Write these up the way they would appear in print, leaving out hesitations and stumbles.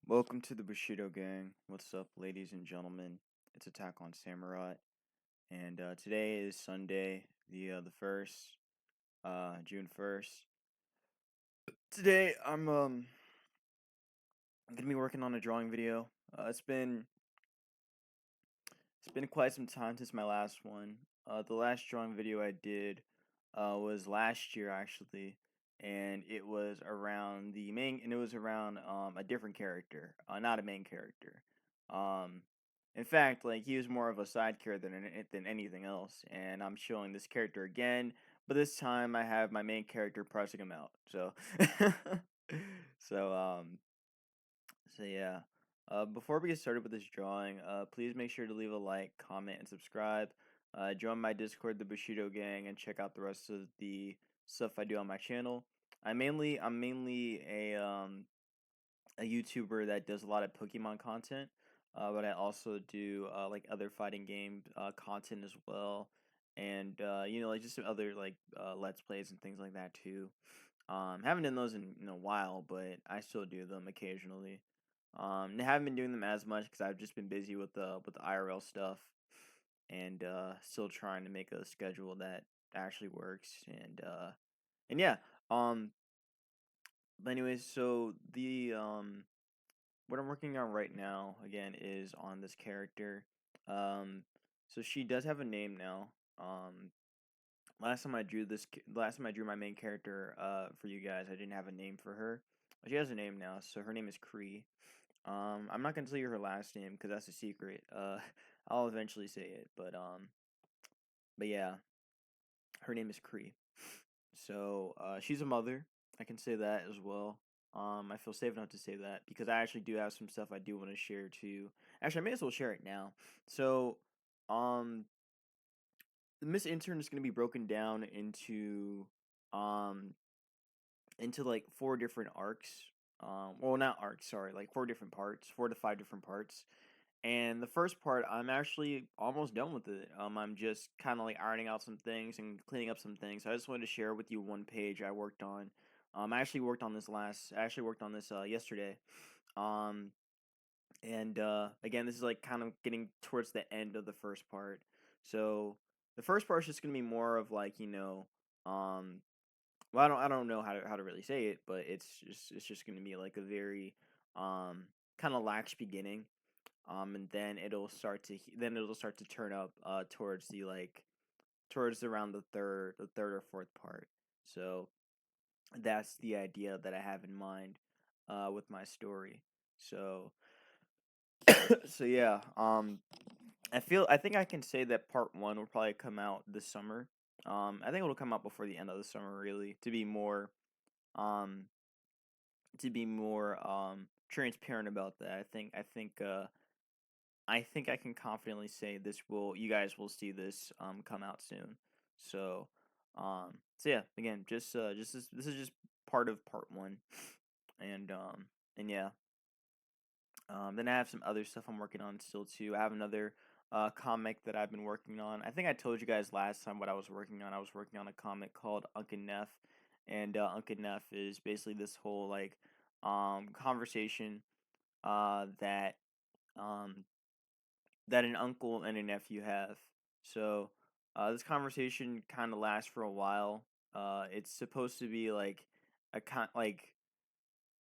Welcome to the Bushido Gang. What's up, ladies and gentlemen? It's Attack on Samurai, and today is Sunday, the first, June 1st. Today, I'm gonna be working on a drawing video. It's been quite some time since my last one. The last drawing video I did, was last year actually, and it was around a different character, not a main character. Um, in fact, like he was more of a side character than anything else, and I'm showing this character again, but this time I have my main character pressing him out. So, so so yeah. Before we get started with this drawing, please make sure to leave a like, comment, and subscribe. Join my Discord, the Bushido Gang, and check out the rest of the stuff I do on my channel. I'm mainly a YouTuber that does a lot of Pokemon content, but I also do like other fighting game content as well, and like just some other like Let's Plays and things like that too. Haven't done those in a while, but I still do them occasionally. I haven't been doing them as much because I've just been busy with the IRL stuff, and still trying to make a schedule that actually works. And yeah. Um. But anyways, so the what I'm working on right now again is on this character. Um. So she does have a name now. Last time I drew my main character for you guys, I didn't have a name for her. She has a name now, so her name is Cree. I'm not gonna tell you her last name because that's a secret. I'll eventually say it, but yeah, her name is Cree. So, she's a mother. I can say that as well. I feel safe enough to say that because I actually do have some stuff I do want to share too. Actually, I may as well share it now. So, um, the Miss Intern is gonna be broken down um, into like four different arcs. Well, not arcs, sorry, like four different parts, 4 to 5 different parts. And the first part, I'm actually almost done with it. I'm just kind of like ironing out some things and cleaning up some things. So I just wanted to share with you one page I worked on. I actually worked on this yesterday. Um, and again, this is like kind of getting towards the end of the first part. So the first part is just gonna be more of like um, well, I don't know how to really say it, but it's just gonna be like a very kind of lax beginning, and then it'll start to turn up towards the like towards around the third or fourth part. So that's the idea that I have in mind with my story. So so yeah, I think I can say that part one will probably come out this summer. I think it'll come out before the end of the summer, really, um to be more transparent about that. I think I can confidently say you guys will see this come out soon. So so yeah, again, just this is just part of part 1. And and yeah. Then I have some other stuff I'm working on still too. I have another comic that I've been working on. I think I told you guys last time what I was working on. I was working on a comic called Uncle Neff, and Uncle Neff is basically this whole like conversation that um that an uncle and a nephew have. So this conversation kind of lasts for a while. It's supposed to be like like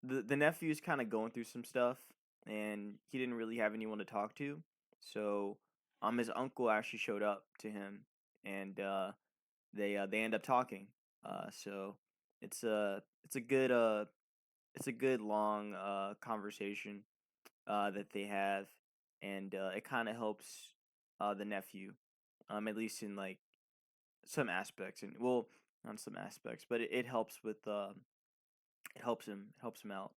the nephew's kind of going through some stuff, and he didn't really have anyone to talk to. So his uncle actually showed up to him, and they end up talking. So it's a good long conversation that they have, and it kind of helps the nephew, at least in like some aspects, and well, not some aspects, but it helps with it helps him out.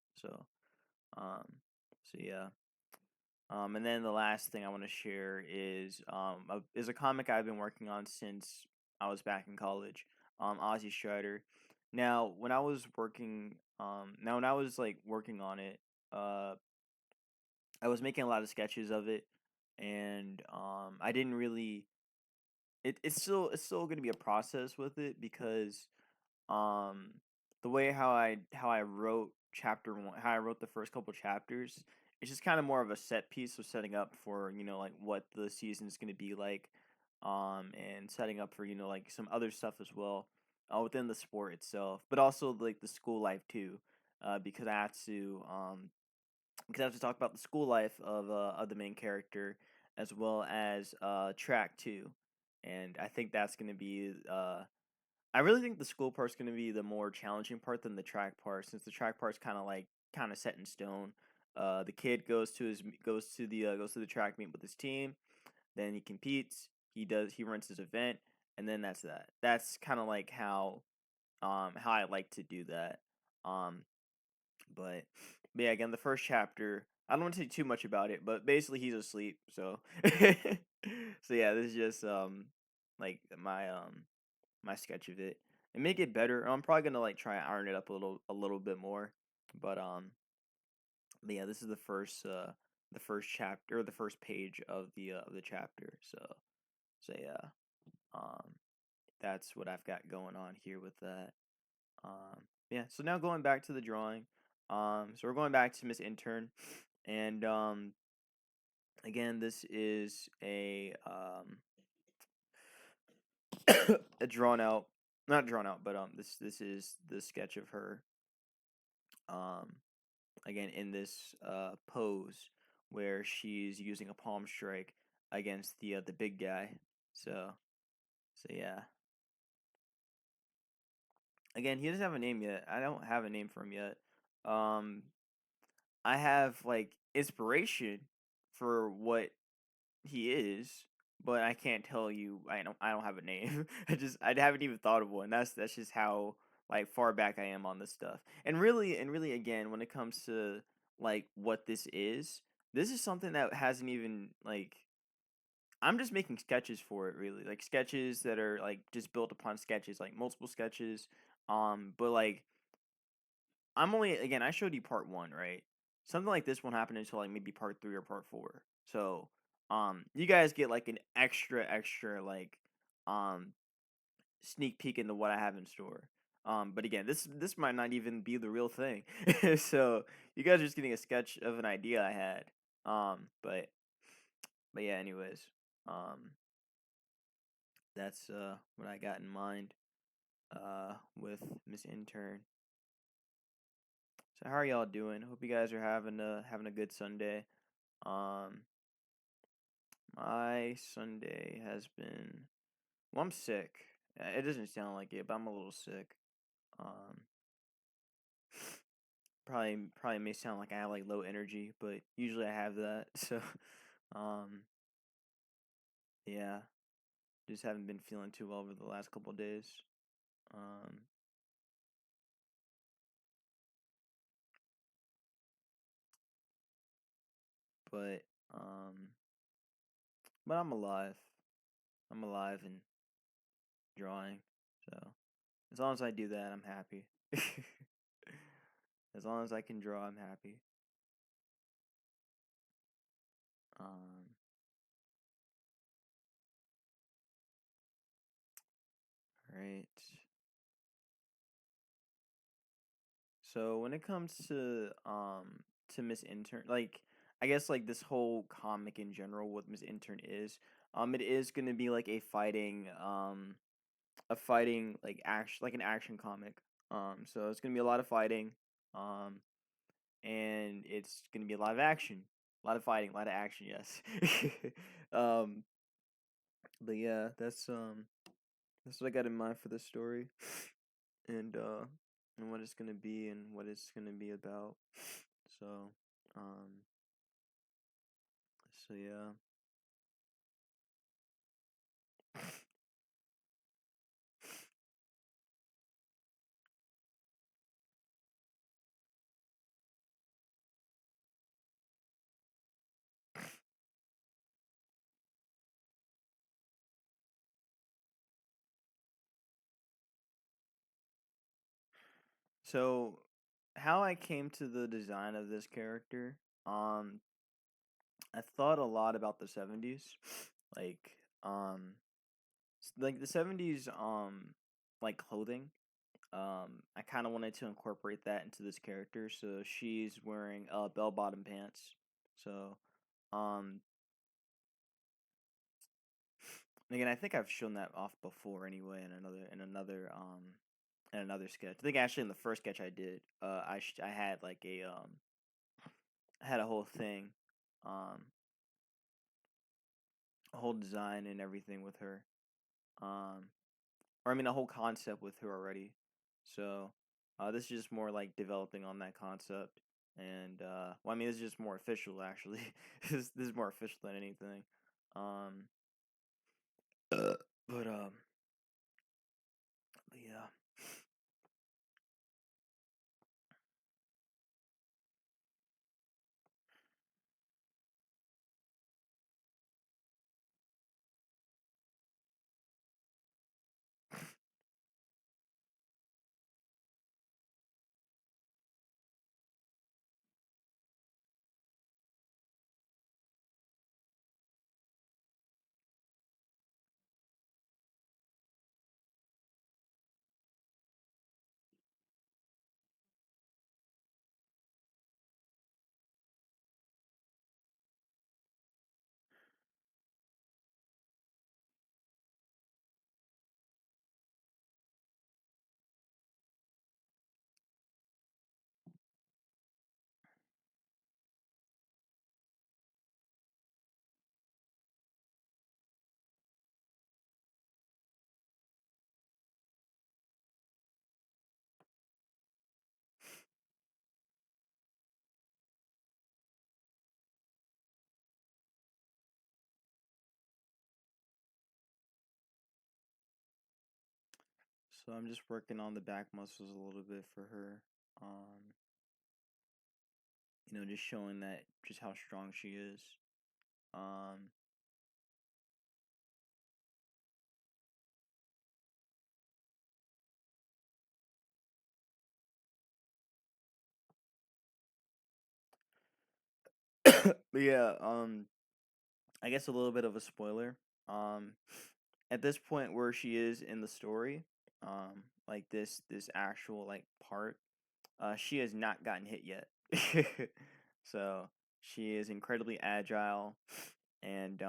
Um, so yeah. And then the last thing I want to share is a comic I've been working on since I was back in college. Ozzy Strider. Now when I was like working on it, uh, I was making a lot of sketches of it, and I didn't really. It's still gonna be a process with it because um the way how I wrote chapter one, how I wrote the first couple chapters. It's just kind of more of a set piece of setting up for like what the season is going to be like, and setting up for like some other stuff as well, within the sport itself, but also like the school life too, because I have to talk about the school life of the main character as well as track too, and I think that's going to be I really think the school part's going to be the more challenging part than the track part, since the track part's kind of set in stone. The kid goes to the track meet with his team, then he competes, he runs his event, and then that's that. That's kind of like how I like to do that. Um, but but yeah, again, the first chapter. I don't want to say too much about it, but basically he's asleep. So so yeah, this is just like my sketch of it and make it better. I'm probably gonna like try and iron it up a little bit more, but but yeah, this is the first chapter or the first page of the chapter. So yeah, um, that's what I've got going on here with that. Yeah. So now going back to the drawing, so we're going back to Miss Intern, and again, this is a drawn out, not drawn out, but this is the sketch of her um again in this pose where she's using a palm strike against the big guy. So yeah. Again, he doesn't have a name yet. I don't have a name for him yet. Um I have like inspiration for what he is, but I can't tell you. I don't have a name. I haven't even thought of one. That's just how like far back I am on this stuff. And really again, when it comes to like what this is something that hasn't even like I'm just making sketches for it really. Like sketches that are like just built upon sketches, like multiple sketches. But like I'm only again, I showed you part 1, right? Something like this won't happen until like maybe part 3 or part 4. So, you guys get like an extra like um sneak peek into what I have in store. But again, this might not even be the real thing. So, you guys are just getting a sketch of an idea I had. But yeah, anyways. Um that's what I got in mind with Miss Intern. So how are y'all doing? Hope you guys are having a good Sunday. Um, my Sunday has been well, I'm sick. It doesn't sound like it, but I'm a little sick. Um, probably may sound like I have like low energy, but usually I have that. So, um, yeah, just haven't been feeling too well over the last couple of days. Um, but um, but I'm alive. I'm alive and drawing. So as long as I do that, I'm happy. As long as I can draw, I'm happy. Um, right. So when it comes to Miss Intern, like I guess like this whole comic in general, what Miss Intern is, it is gonna be like a fighting like action like an action comic. So it's gonna be a lot of fighting, um, and it's gonna be a lot of action, a lot of fighting, a lot of action. Yes. um, but yeah, that's what I got in mind for this story, and and what it's gonna be and what it's gonna be about. So, um, so yeah. So, how I came to the design of this character, um, I thought a lot about the 70s, like, like the 70s, like clothing. I kind of wanted to incorporate that into this character. So she's wearing bell bottom pants. So um, and again, I think I've shown that off before anyway in another sketch. I think actually in the first sketch I did, I had like I had a whole thing, um, a whole design and everything with her, um, or I mean a whole concept with her already. So this is just more like developing on that concept, and well, I mean this is just more official actually. This is more official than anything. Um, but yeah. So I'm just working on the back muscles a little bit for her. Um, just showing that just how strong she is. Um, but yeah, I guess a little bit of a spoiler. Um, at this point where she is in the story, like this actual like part, she has not gotten hit yet. So she is incredibly agile, and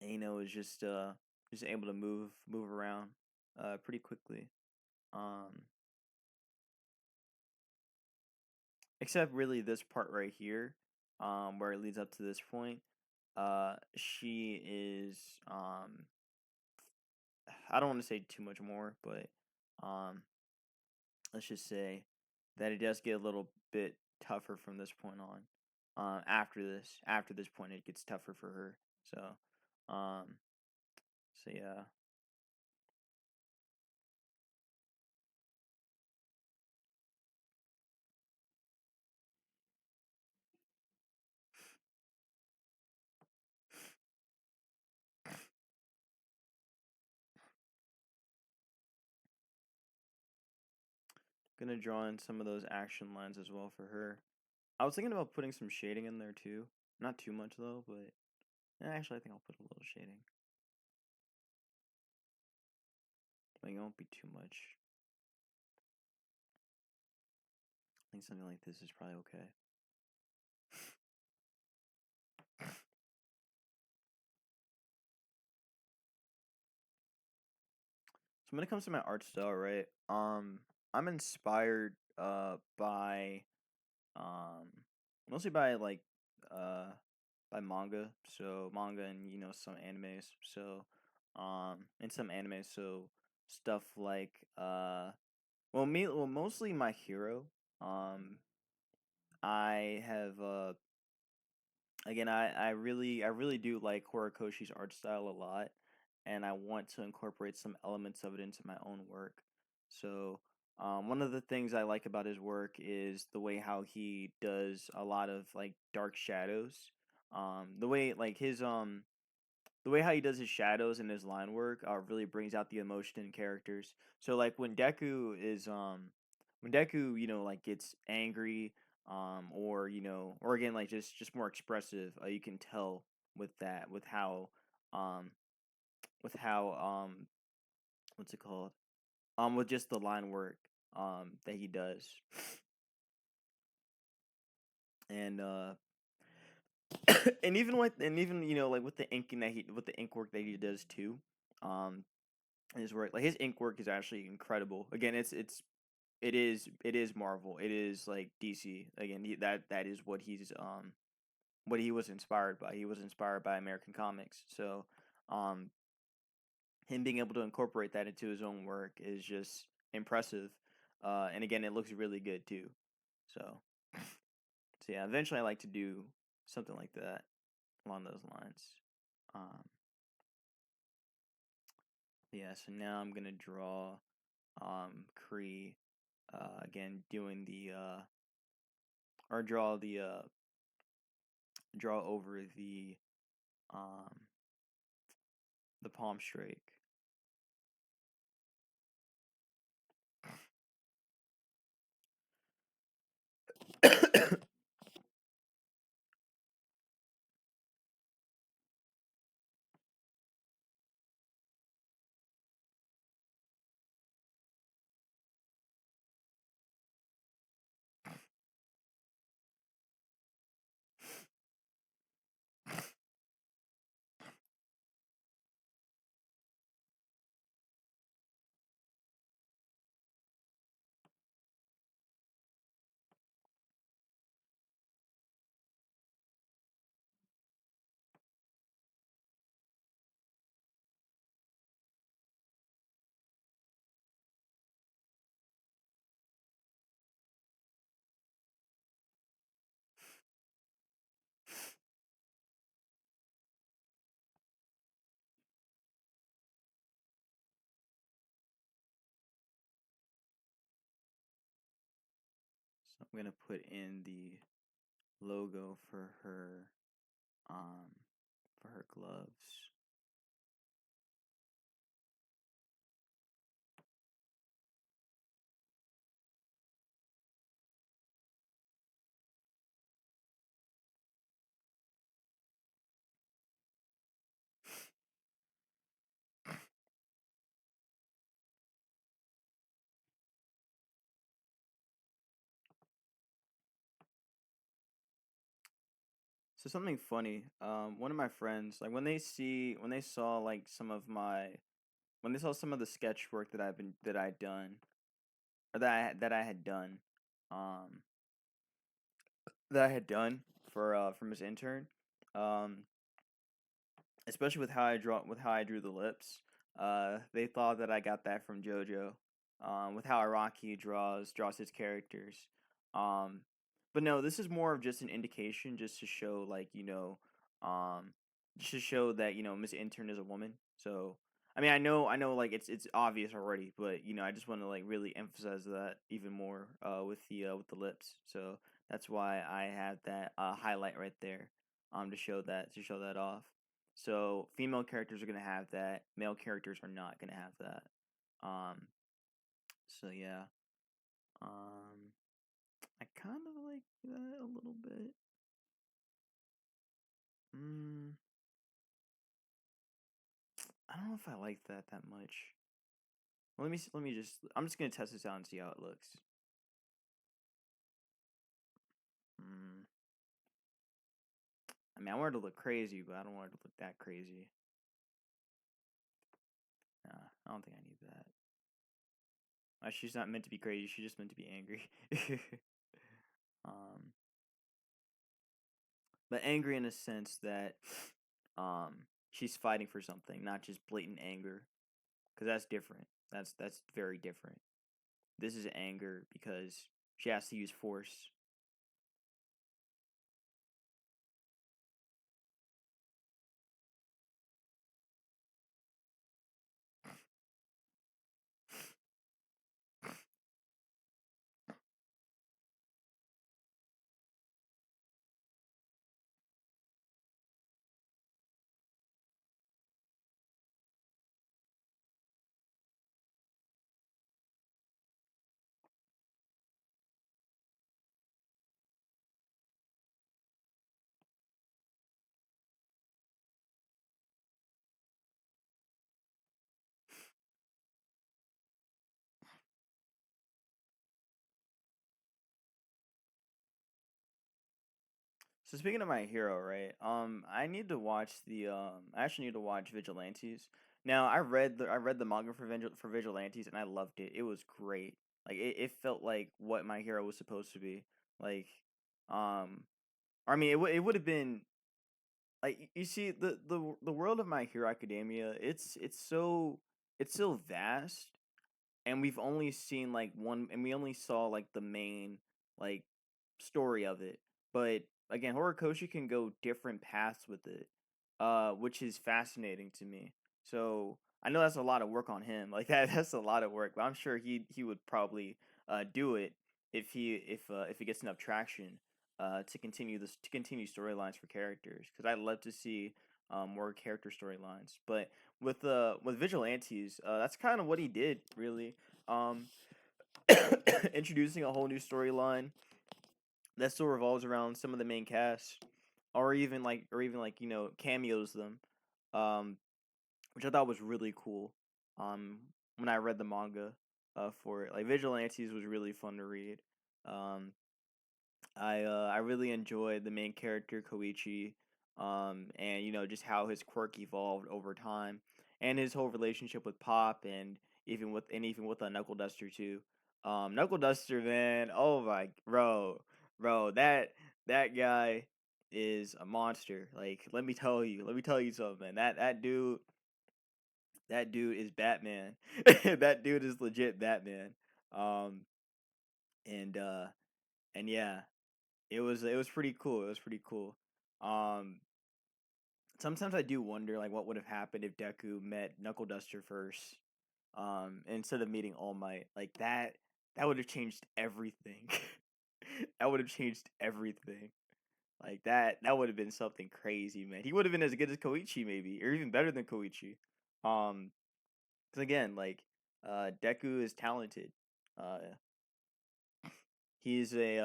is just able to move around pretty quickly. Um, except really this part right here, where it leads up to this point. She is I don't want to say too much more, but um, let's just say that it does get a little bit tougher from this point on. After this point, it gets tougher for her. Um, so yeah, gonna draw in some of those action lines as well for her. I was thinking about putting some shading in there too. Not too much though, but actually, I think I'll put a little shading. Like it won't be too much. I think something like this is probably okay. So when it comes to my art style, right? I'm inspired by um mostly by like uh by manga. So manga and some animes. So and some animes, so stuff like mostly My Hero. Um I have again I really do like Horikoshi's art style a lot, and I want to incorporate some elements of it into my own work. So one of the things I like about his work is the way how he does a lot of like dark shadows. The way like his the way how he does his shadows and his line work really brings out the emotion in characters. So like when Deku like gets angry or or again like just more expressive, you can tell with that um with how what's it called with just the line work that he does, and and even like with the inking that he with the ink work that he does too, um, his work like his ink work is actually incredible. Again, it is Marvel. It is like DC. Again, that is what he was inspired by. He was inspired by American comics. So, um, him being able to incorporate that into his own work is just impressive. And again, it looks really good too. So, so yeah, eventually I like to do something like that along those lines. Um, yeah. So now I'm gonna draw Cree. Again, doing the or draw over um the palm strake. So I'm gonna put in the logo um for her gloves. So something funny. One of my friends, like when they saw like when they saw some of the sketch work that I'd done or that I had done, um, that I had done for from his intern, um, especially with how I drew the lips. They thought that I got that from JoJo, with how Iraqi draws his characters. Um, but no, this is more of just an indication, just to show um, just to show that Miss Intern is a woman. So I mean, I know, like it's obvious already, but I just want to like really emphasize that even more with the lips. So that's why I have that highlight right there, to show that off. So female characters are gonna have that. Male characters are not gonna have that. Um. So yeah. Um. I kind of like that a little bit. Mm. I don't know if I like that much. Well, let me just. I'm just gonna test this out and see how it looks. Mm. I mean, I want it to look crazy, but I don't want it to look that crazy. Nah, I don't think I need that. She's not meant to be crazy. She's just meant to be angry. um. But angry in a sense that she's fighting for something, not just blatant anger, because that's different. That's very different. This is anger because she has to use force. So speaking of my hero, right? I need to watch I actually need to watch Vigilantes. Now I read the manga for Vigilantes and I loved it. It was great. Like it felt like what my hero was supposed to be. Like, um, I mean it would have been like you see the world of My Hero Academia. It's so vast, and we've only seen like one, and we only saw like the main like story of it. But again, Horikoshi can go different paths with it, which is fascinating to me. So I know that's a lot of work on him. Like that's a lot of work, but I'm sure he would probably do it if he gets enough traction to continue storylines for characters. Because I'd love to see more character storylines. But with Vigilantes, that's kind of what he did really. Um, introducing a whole new storyline that still revolves around some of the main cast, or even like cameos them, um, which I thought was really cool. Um, when I read the manga, for it, like Vigilantes was really fun to read. Um, I really enjoyed the main character Koichi, and just how his quirk evolved over time, and his whole relationship with Pop, and even with a Knuckle Duster too. Knuckle Duster, man, oh my bro, that guy is a monster. Like, let me tell you something, man. That dude is Batman. That dude is legit Batman. Um, and uh, and yeah. It was pretty cool. It was pretty cool. Um, Sometimes I do wonder like what would have happened if Deku met Knuckle Duster first, instead of meeting All Might. Like that would have changed everything. That would have changed everything. Like that would have been something crazy, man. He would have been as good as Koichi maybe, or even better than Koichi. Um, because again, like Deku is talented. Uh, he's a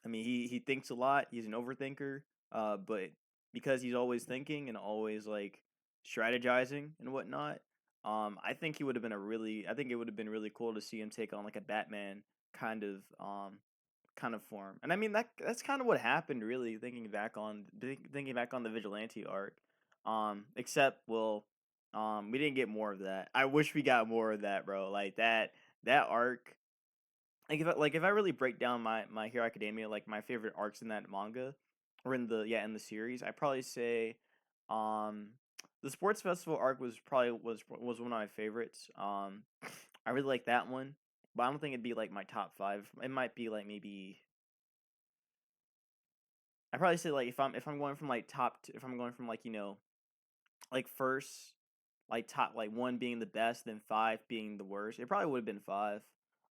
I mean, he thinks a lot. He's an overthinker. But because he's always thinking and always like strategizing and whatnot, I think it would have been really cool to see him take on like a Batman kind of kind of form. And I mean that's kind of what happened really. Thinking back on the Vigilante arc. Except we didn't get more of that. I wish we got more of that, bro. Like that arc, like if I really break down my Hero Academia, like my favorite arcs in that manga, or in the series, I probably say, um, the sports festival arc was one of my favorites. I really like that one, but I don't think it'd be like my top five. It might be like maybe I probably say like if I'm going from like if I'm going from like like first, like top, like one being the best, then five being the worst. It probably would have been five.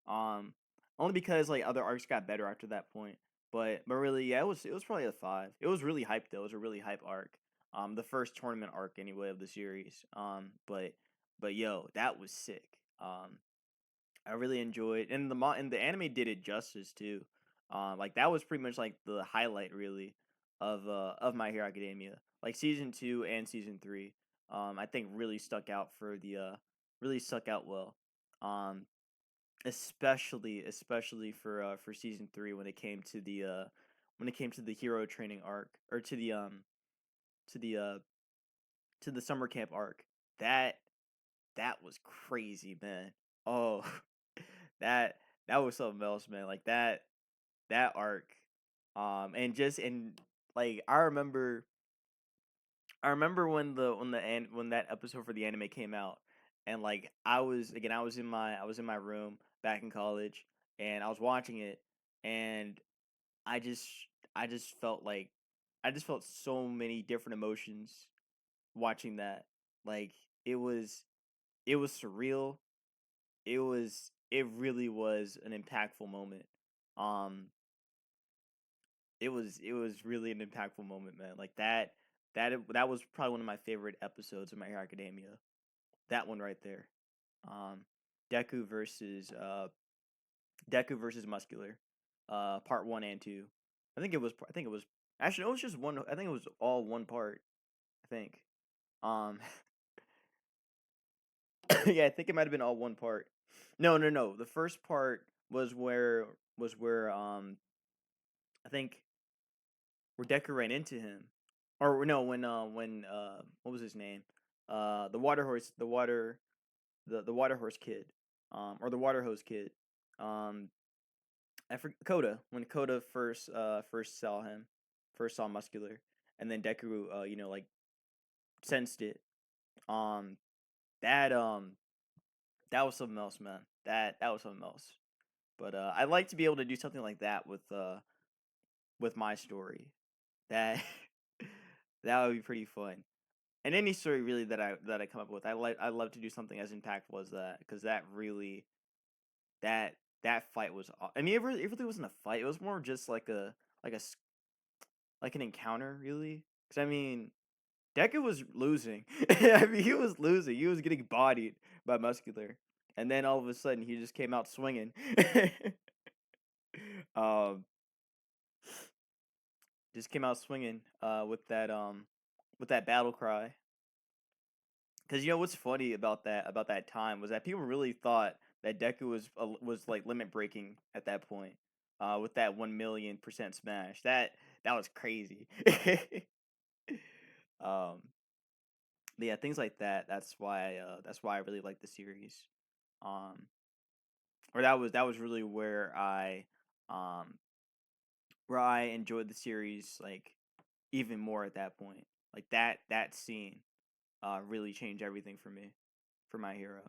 Um, Only because like other arcs got better after that point. But really, yeah, it was probably a five. It was really hyped though. It was a really hype arc. The first tournament arc anyway of the series. But yo, that was sick. I really enjoyed, and the anime did it justice too. Like that was pretty much like the highlight really of My Hero Academia. Like season 2 and season 3, I think really stuck out well. Um, especially for season 3 when it came to the hero training arc, or to the uh to the summer camp arc. That that was crazy, man. Oh, that that was something else, man. Like that arc, and like I remember when that episode for the anime came out, and like I was in my room back in college, and I was watching it, and I just I just felt like I just felt so many different emotions watching that. Like it was it was surreal. It really was an impactful moment. Um it was really an impactful moment, man. Like that was probably one of my favorite episodes of My Hero Academia. That one right there. Um Deku versus Deku versus Muscular. Part 1 and 2. I think it was actually it was just one. I think it was all one part, I think. Um yeah, I think it might have been all one part. No. The first part was where I think where Decker ran into him, or no, when what was his name? The water horse, the water horse kid, or the water hose kid. Um, I forget Coda, when Coda first saw him, first saw Muscular, and then Deku like sensed it. Um, that that was something else, man. That was something else. But I'd like to be able to do something like that with my story. That that would be pretty fun. And any story really that I come up with, I love to do something as impactful as that, because that really that that fight was. I mean, it really wasn't a fight. It was more just like a like an encounter, really. Because I mean, Deku was losing. I mean, he was losing. He was getting bodied by Muscular, and then all of a sudden, he just came out swinging. um, just came out swinging. With that battle cry. Because you know what's funny about that time was that people really thought that Deku was like limit breaking at that point. With that 1,000,000% smash. That was crazy. um, but yeah, things like that. That's why I really like the series. Um, or that was really um where I enjoyed the series like even more at that point. Like that scene really changed everything for me, for my hero.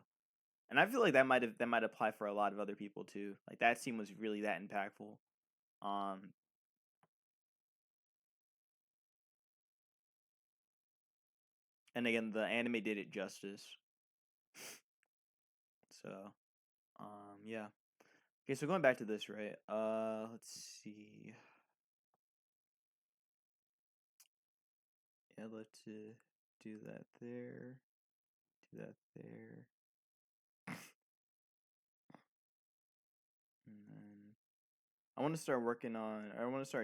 And I feel like that might apply for a lot of other people too. Like that scene was really that impactful. Um, and again, the anime did it justice. So, yeah. Okay, so going back to this, right? Let's see. Yeah, let's do that there. Do that there. And then I want to start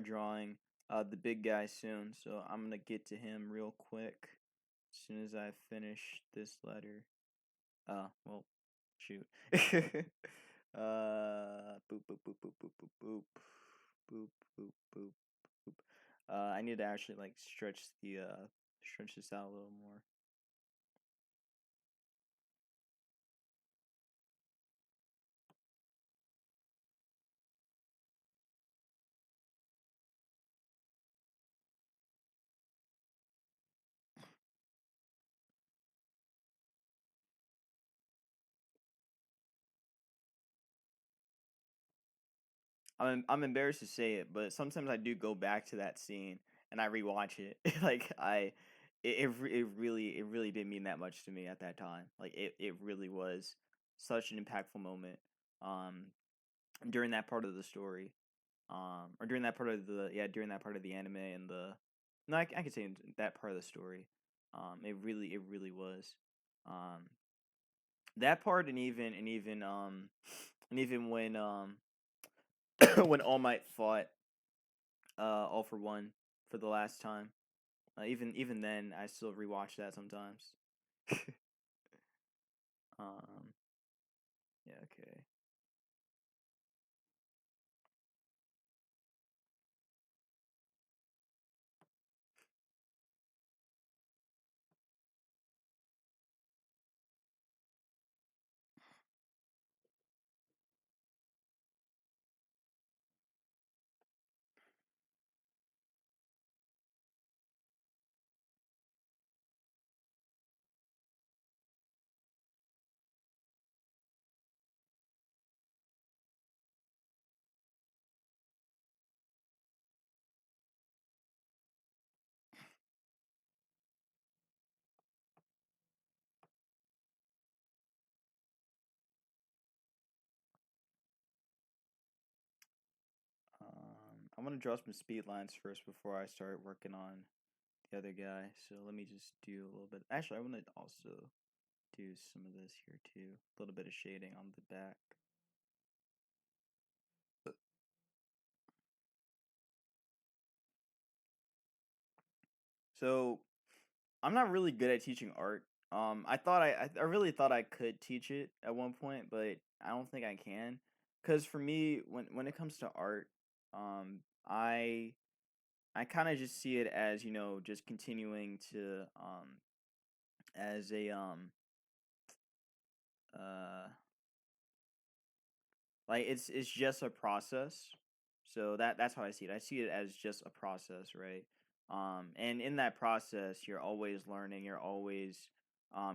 drawing the big guy soon, so I'm gonna get to him real quick as soon as I finish this letter. Well, shoot. Boop boop boop boop boop boop boop boop boop boop boop. I need to actually like stretch this out a little more. I'm embarrassed to say it, but sometimes I do go back to that scene and I rewatch it. Like it really didn't mean that much to me at that time. Like it really was such an impactful moment. Um, during that part of the story. Or during that part of during that part of the anime and the no, I could say in that part of the story. It really was. Um, that part and even when when All Might fought All for One for the last time. Even then, I still rewatch that sometimes. um, yeah, okay. I want to draw some speed lines first before I start working on the other guy. So let me just do a little bit. Actually, I want to also do some of this here too. A little bit of shading on the back. So I'm not really good at teaching art. I really thought I could teach it at one point, but I don't think I can. Cause for me, when it comes to art, um, I I kind of just see it as, just continuing to as a uh like it's just a process. So that's how I see it. I see it as just a process, right? And in that process, you're always learning, you're always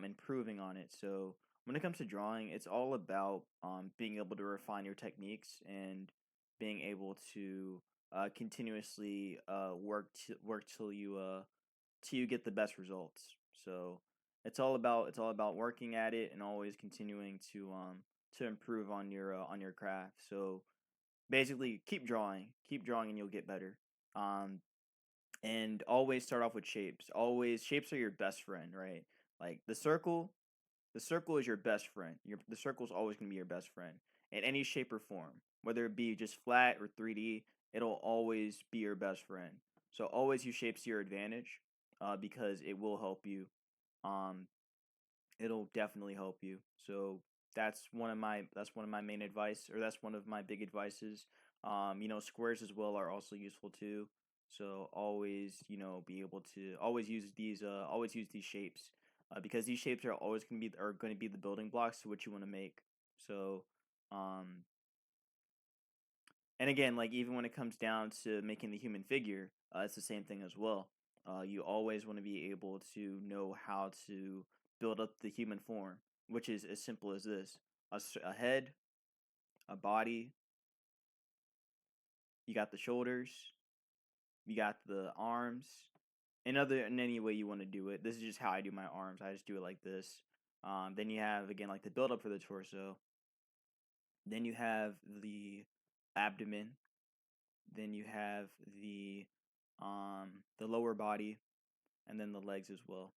improving on it. So when it comes to drawing, it's all about being able to refine your techniques and being able to continuously work till you get the best results. So it's all about working at it and always continuing to improve on your craft. So basically, keep drawing, and you'll get better. Um, and always start off with shapes. Always shapes are your best friend, right? Like the circle is your best friend. The circle is always gonna be your best friend in any shape or form, whether it be just flat or 3D. It'll always be your best friend. So always use shapes to your advantage, because it will help you. Um, it'll definitely help you. So that's one of my main advice, or that's one of my big advices. Squares as well are also useful too. So always, be able to always use these shapes, because these shapes are going to be the building blocks to what you want to make. So, um, and again, like even when it comes down to making the human figure, it's the same thing as well. You always want to be able to know how to build up the human form, which is as simple as this: a head, a body. You got the shoulders. You got the arms. In any way you want to do it. This is just how I do my arms. I just do it like this. Then you have again like the build up for the torso. Then you have the abdomen. Then you have the lower body, and then the legs as well.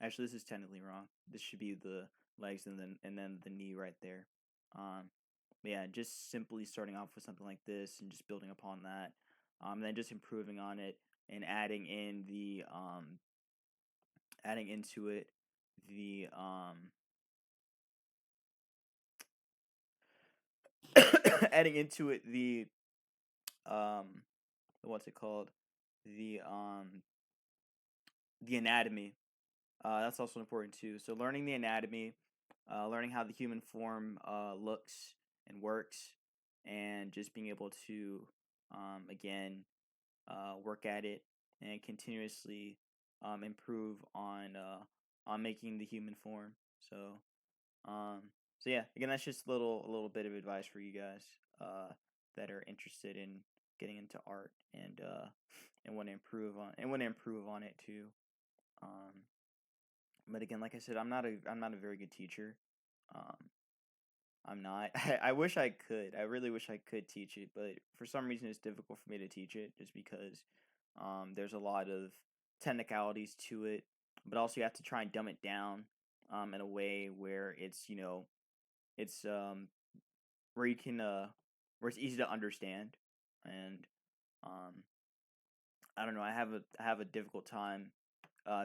Actually, this is technically wrong. This should be the legs and then the knee right there. But yeah, just simply starting off with something like this and just building upon that. Then just improving on it and adding into it the adding into it um what's it called, the um the anatomy. That's also important too. So learning the anatomy, learning how the human form looks and works, and just being able to again work at it and continuously improve on making the human form. Um, so yeah, again, that's just a little bit of advice for you guys that are interested in getting into art and want to improve on it too. Um, but again, like I said, I'm not a very good teacher. Um, I'm not. I wish I could. I really wish I could teach it, but for some reason it's difficult for me to teach it just because there's a lot of technicalities to it, but also you have to try and dumb it down in a way where it's where you can where it's easy to understand. And um I don't know, I have a difficult time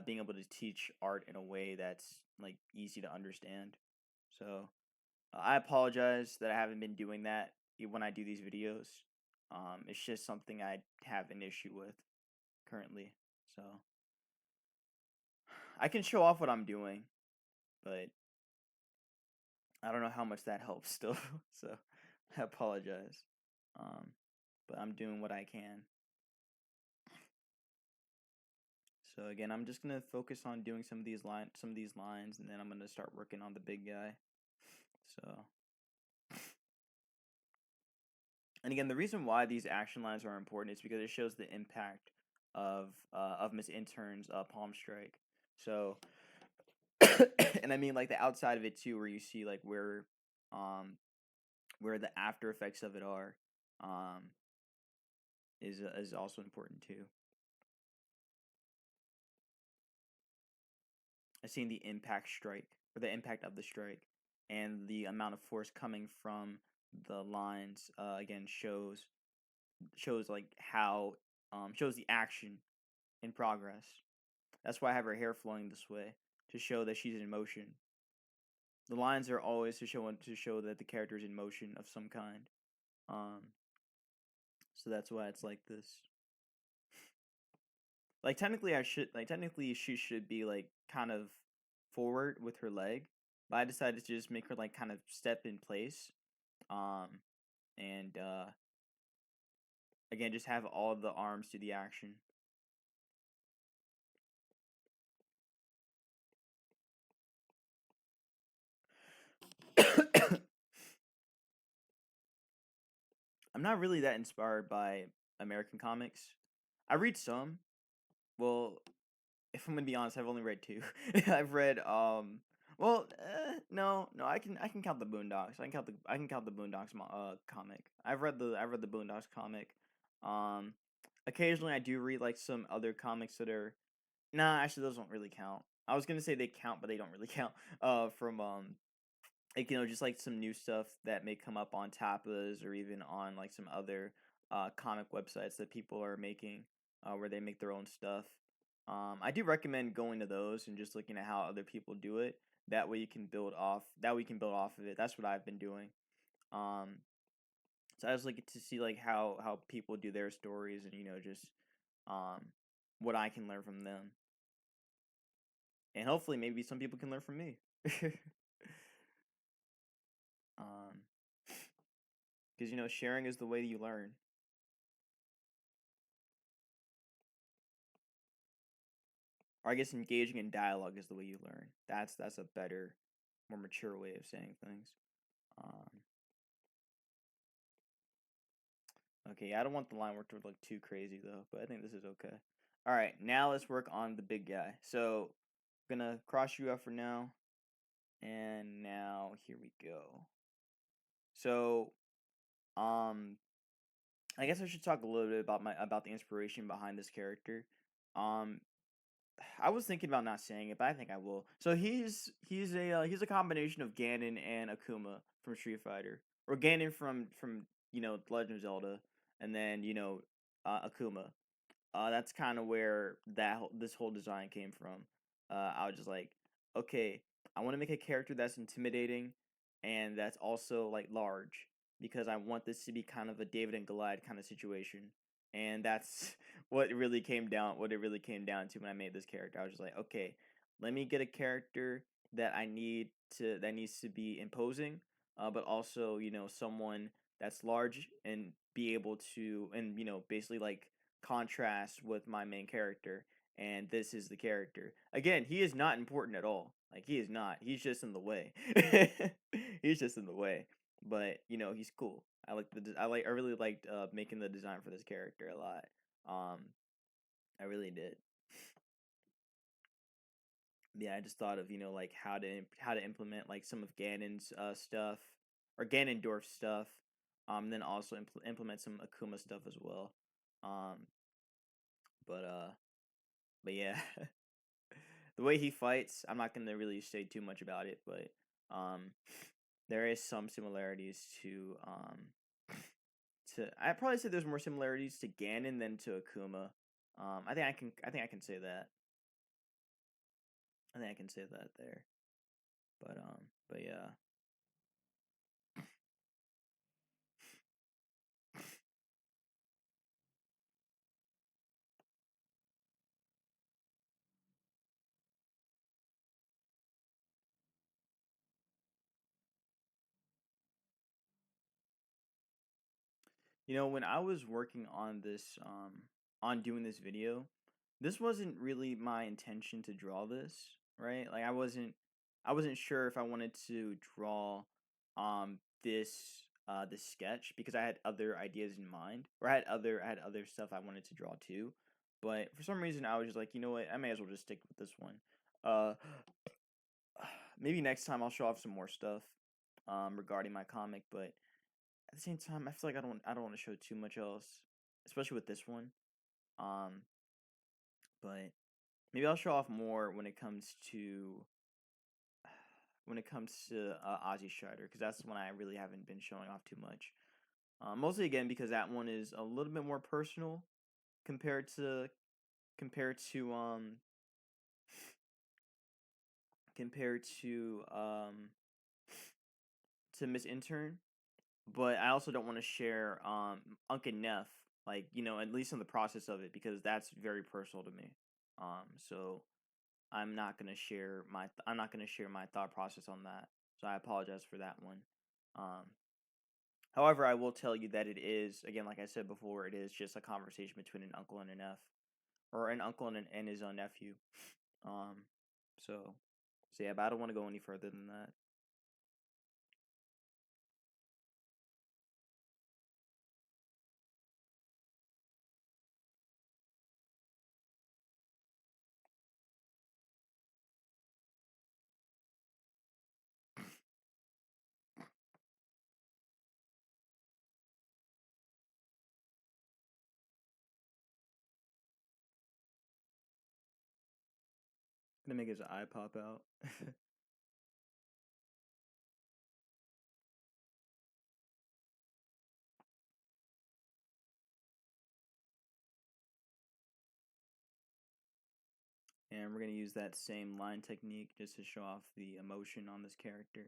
being able to teach art in a way that's like easy to understand. So I apologize that I haven't been doing that when I do these videos. It's just something I have an issue with currently. So I can show off what I'm doing, but I don't know how much that helps still. So I apologize. Um, but I'm doing what I can. So again, I'm just gonna focus on doing some of these lines, and then I'm gonna start working on the big guy. So, and again, the reason why these action lines are important is because it shows the impact of Miss Intern's palm strike. So, and I mean like the outside of it too, where you see like um where the after effects of it are, um is also important too. I've seen the impact strike, or the impact of the strike, and the amount of force coming from the lines. Again, shows like how shows the action in progress. That's why I have her hair flowing this way, to show that she's in motion. The lines are always to show that the character is in motion of some kind. Um, so that's why it's like this. Like technically she should be like kind of forward with her leg, but I decided to just make her like kind of step in place. Um, and again, just have all the arms do the action. I'm not really that inspired by American comics. I read some. Well, if I'm gonna be honest, I've only read two. I've read no, I can count the Boondocks. I can count the Boondocks comic. I've read the Boondocks comic. Um, occasionally I do read like some other comics that are nah. Actually, those don't really count. I was gonna say they count, but they don't really count. From like just like some new stuff that may come up on Tapas or even on like some other comic websites that people are making where they make their own stuff. I do recommend going to those and just looking at how other people do it. That way you can build off. That way you can build off of it. That's what I've been doing. Um, so I just like to see like how people do their stories and just um what I can learn from them, and hopefully maybe some people can learn from me. um, because sharing is the way you learn. Or I guess engaging in dialogue is the way you learn. That's a better, more mature way of saying things. Um, okay, I don't want the line work to look too crazy though, but I think this is okay. All right, now let's work on the big guy. So I'm gonna cross you out for now, and now here we go. So um, I guess I should talk a little bit about the inspiration behind this character. Um, I was thinking about not saying it, but I think I will. So he's a combination of Ganon and Akuma from Street Fighter, or Ganon from Legend of Zelda, and then Akuma. That's kind of where this whole design came from. I was just like, okay, I want to make a character that's intimidating, and that's also like large because I want this to be kind of a David and Goliath kind of situation, and that's what it really came down to when I made this character. I was just like, okay, let me get a character that needs to be imposing, but also someone that's large and be able to and basically like contrast with my main character, and this is the character. Again, he is not important at all. Like he is not. He's just in the way. He's just in the way. But he's cool. I really liked making the design for this character a lot. Um, I really did. Yeah, I just thought of like how to implement like some of Ganon's stuff or Ganondorf stuff. And then also implement some Akuma stuff as well. Um, but but yeah, the way he fights, I'm not gonna really say too much about it, but um, there is some similarities to I probably say there's more similarities to Ganon than to Akuma. I think I can say that. I think I can say that there. But yeah. When I was working on on doing this video, this wasn't really my intention to draw this, right? Like I wasn't sure if I wanted to draw this sketch because I had other ideas in mind, or I had other stuff I wanted to draw too. But for some reason I was just like, you know what, I may as well just stick with this one. Uh maybe next time I'll show off some more stuff regarding my comic, but at the same time, I feel like I don't want to show too much else, especially with this one. Um, but maybe I'll show off more when it comes to Ozzy Strider because that's one I really haven't been showing off too much. Mostly again because that one is a little bit more personal compared to compared to um compared to Miss Intern. But I also don't want to share Uncle Neff like at least in the process of it, because that's very personal to me. So I'm not gonna share my thought process on that. So I apologize for that one. Um, However, I will tell you that it is, again, like I said before, it is just a conversation between an uncle and an F, or an uncle and his own nephew. Um, so, so yeah, but I don't want to go any further than that. Gonna make his eye pop out. And we're gonna use that same line technique just to show off the emotion on this character.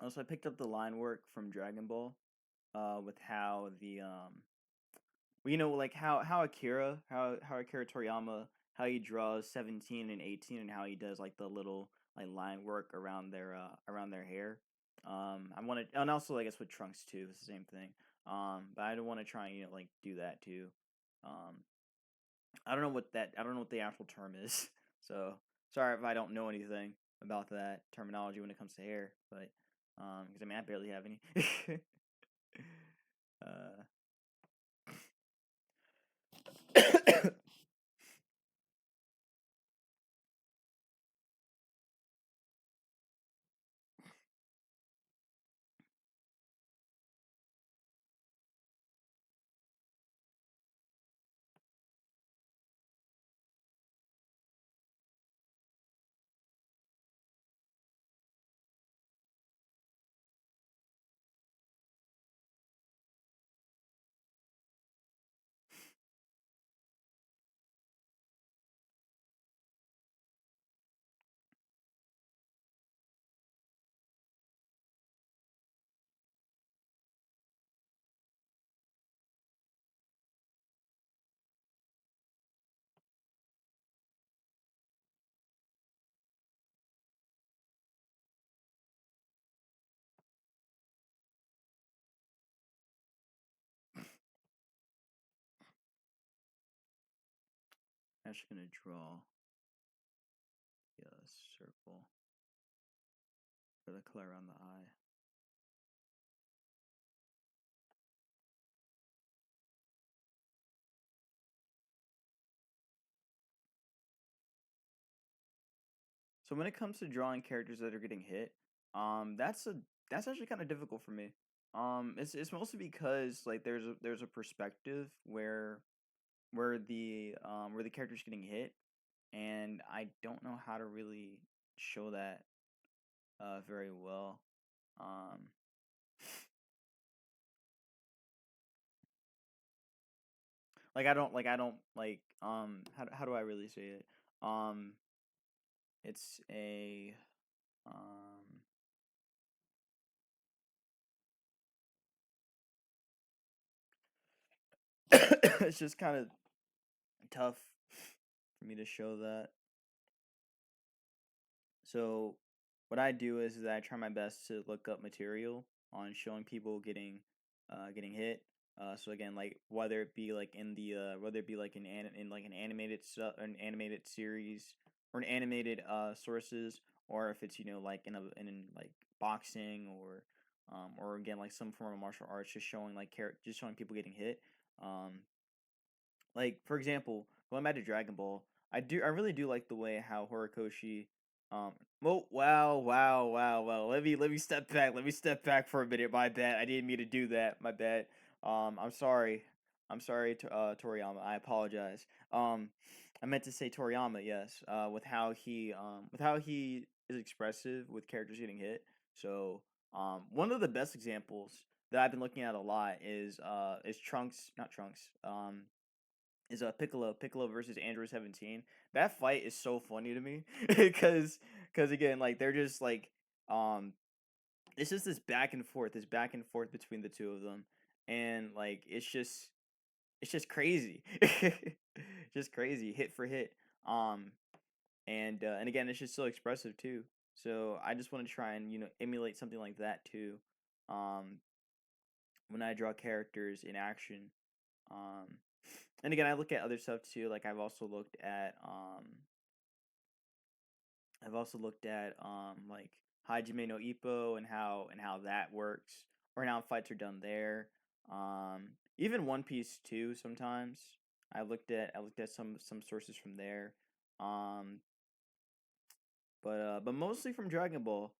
Also, I picked up the line work from Dragon Ball, with how the well, like how Akira Toriyama, how he draws 17 and 18, and how he does like the little like line work around their hair. I want to, and also I guess with Trunks too, it's the same thing. But I don't want to try and like do that too. Um, I don't know what the actual term is. So sorry if I don't know anything about that terminology when it comes to hair, but because I mean I barely have any. uh, Actually gonna draw a circle for the color on the eye. So when it comes to drawing characters that are getting hit, that's actually kind of difficult for me. It's mostly because like there's a perspective where the character's getting hit, and I don't know how to really show that very well. Um, I don't like how do I really say it? Um, it's a um it's just kind of tough for me to show that. So what I do is that I try my best to look up material on showing people getting hit. So again, like whether it be like in like an animated series or an animated sources, or if it's like in like boxing or again like some form of martial arts, just showing people getting hit. Um, like for example, going back to Dragon Ball, I really do like the way how Horikoshi oh wow. Let me step back. Let me step back for a minute. My bad. I didn't mean to do that. My bad. I'm sorry. I'm sorry to Toriyama. I apologize. I meant to say Toriyama, yes. With how he is expressive with characters getting hit. So one of the best examples that I've been looking at a lot is Trunks, not Trunks. Is Piccolo versus Android 17. That fight is so funny to me because again, like they're just like um it's just this back and forth between the two of them, and like it's just crazy, just crazy, hit for hit. Um, and again, it's just so expressive too. So I just want to try and emulate something like that too. Um, when I draw characters in action. Um, and again, I look at other stuff too. Like I've also looked at like Hajime no Ippo and how that works, or how fights are done there. Even One Piece too. Sometimes I looked at some sources from there. Um, but mostly from Dragon Ball.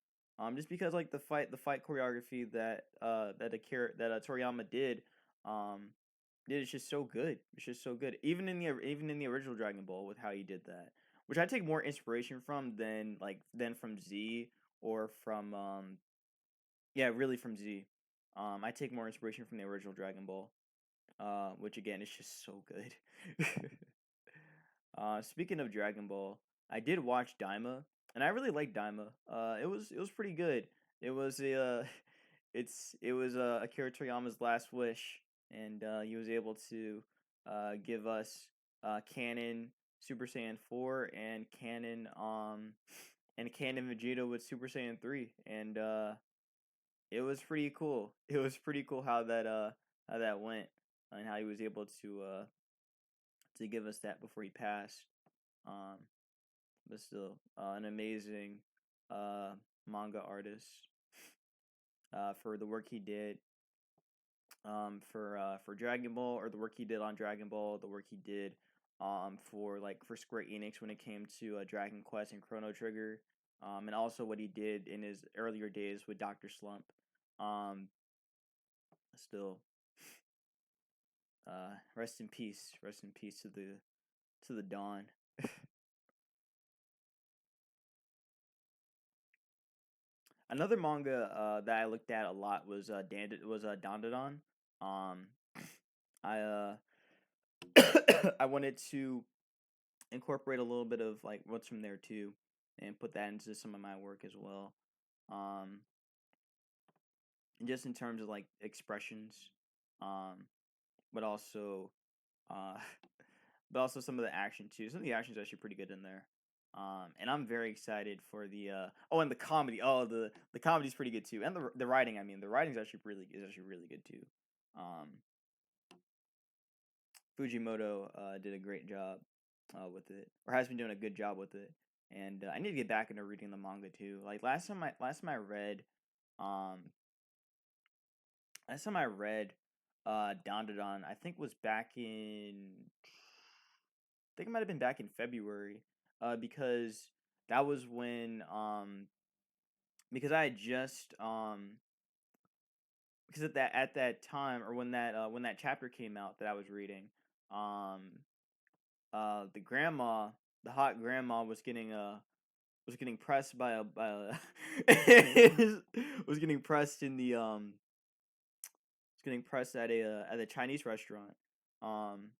Just because like the fight choreography that Toriyama um, did is just so good. It's just so good. Even in the original Dragon Ball with how he did that, which I take more inspiration from than from Z or from yeah, really from Z. I take more inspiration from the original Dragon Ball, which again is just so good. Speaking of Dragon Ball, I did watch Daima, and I really liked Daima. It was pretty good. It was it was Akira Toriyama's last wish, and he was able to give us canon Super Saiyan 4 and canon Vegeta with Super Saiyan 3, and it was pretty cool. It was pretty cool how that went, and how he was able to give us that before he passed. Um, but still, an amazing uh, manga artist for the work he did for Dragon Ball, or the work he did on Dragon Ball, the work he did for Square Enix when it came to Dragon Quest and Chrono Trigger, and also what he did in his earlier days with Doctor Slump. Um, still, rest in peace to the dawn. Another manga that I looked at a lot was Dandadan. Um, I I wanted to incorporate a little bit of like what's from there too, and put that into some of my work as well. Um, and just in terms of like expressions, um, but also uh, but also some of the action too. Some of the action is actually pretty good in there. And I'm very excited for the oh, and the comedy. Oh, the comedy's pretty good too, and the writing. I mean, the writing's actually really good too. Um, Fujimoto did a great job with it, or has been doing a good job with it. And I need to get back into reading the manga too. Like last time I read, um, last time I read, Dandadan, I think was back in, I think it might have been back in February, because that was when, because I had just, because at that time, or when that chapter came out that I was reading, um, the grandma, the hot grandma was getting pressed by a was getting pressed in the was getting pressed at a Chinese restaurant. Um,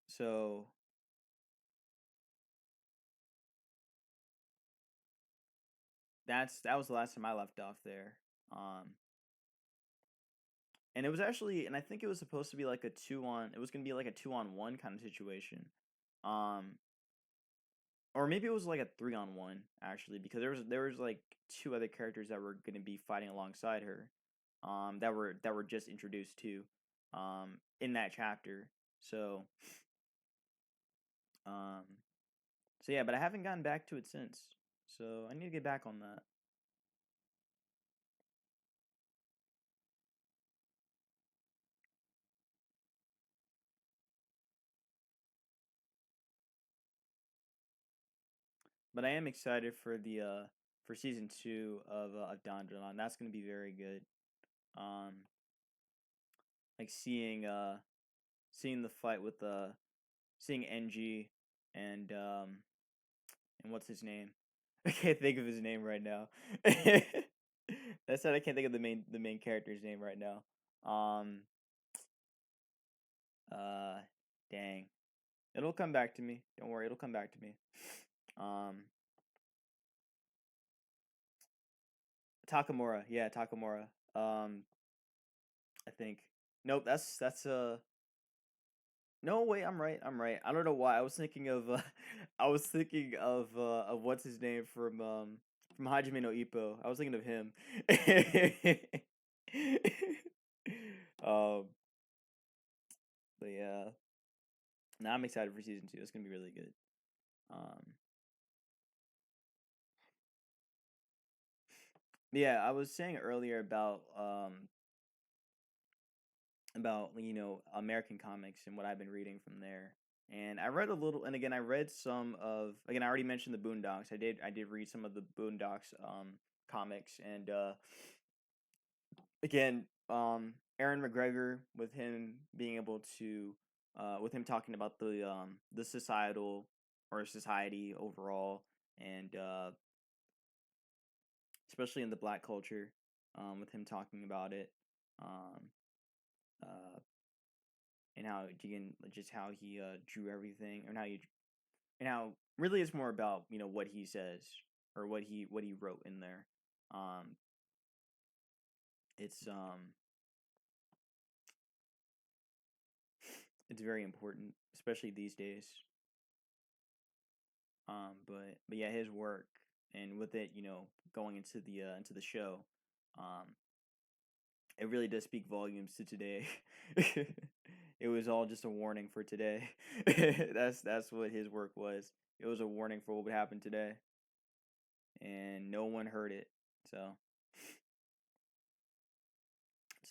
so that was the last time I left off there. Um, and it was actually, and I think it was supposed to be like a two on. It was gonna be like a 2-on-1 kind of situation. Um, or maybe it was like a 3-on-1 actually, because there was like two other characters that were gonna be fighting alongside her, that were just introduced to, in that chapter. So, um, so yeah, but I haven't gotten back to it since. So I need to get back on that. But I am excited for season two of Don Don. That's gonna be very good. Um, like seeing the fight with seeing NG and and what's his name? I can't think of his name right now. That's not. I can't think of the main character's name right now. Um. Uh. Dang. It'll come back to me. Don't worry. It'll come back to me. Um. Takamura. Yeah, Takamura. I think. Nope. That's. No, wait. I'm right. I'm right. I don't know why. I was thinking of. I was thinking of what's his name from Hajime no Ippo. I was thinking of him. um. But yeah. Now I'm excited for season 2. It's gonna be really good. Um. Yeah, I was saying earlier about American comics and what I've been reading from there. And I read a little, and again I read some of, again I already mentioned the Boondocks. I did read some of the Boondocks comics, and again Aaron McGregor, with him being able to with him talking about the societal or society overall, and especially in the black culture, with him talking about it, um, uh, and how again just how he drew everything, and how really it's more about what he says or what he wrote in there. Um, it's it's very important, especially these days. But yeah, his work, and with it, going into the show, um, it really does speak volumes to today. It was all just a warning for today. That's what his work was. It was a warning for what would happen today, and no one heard it. So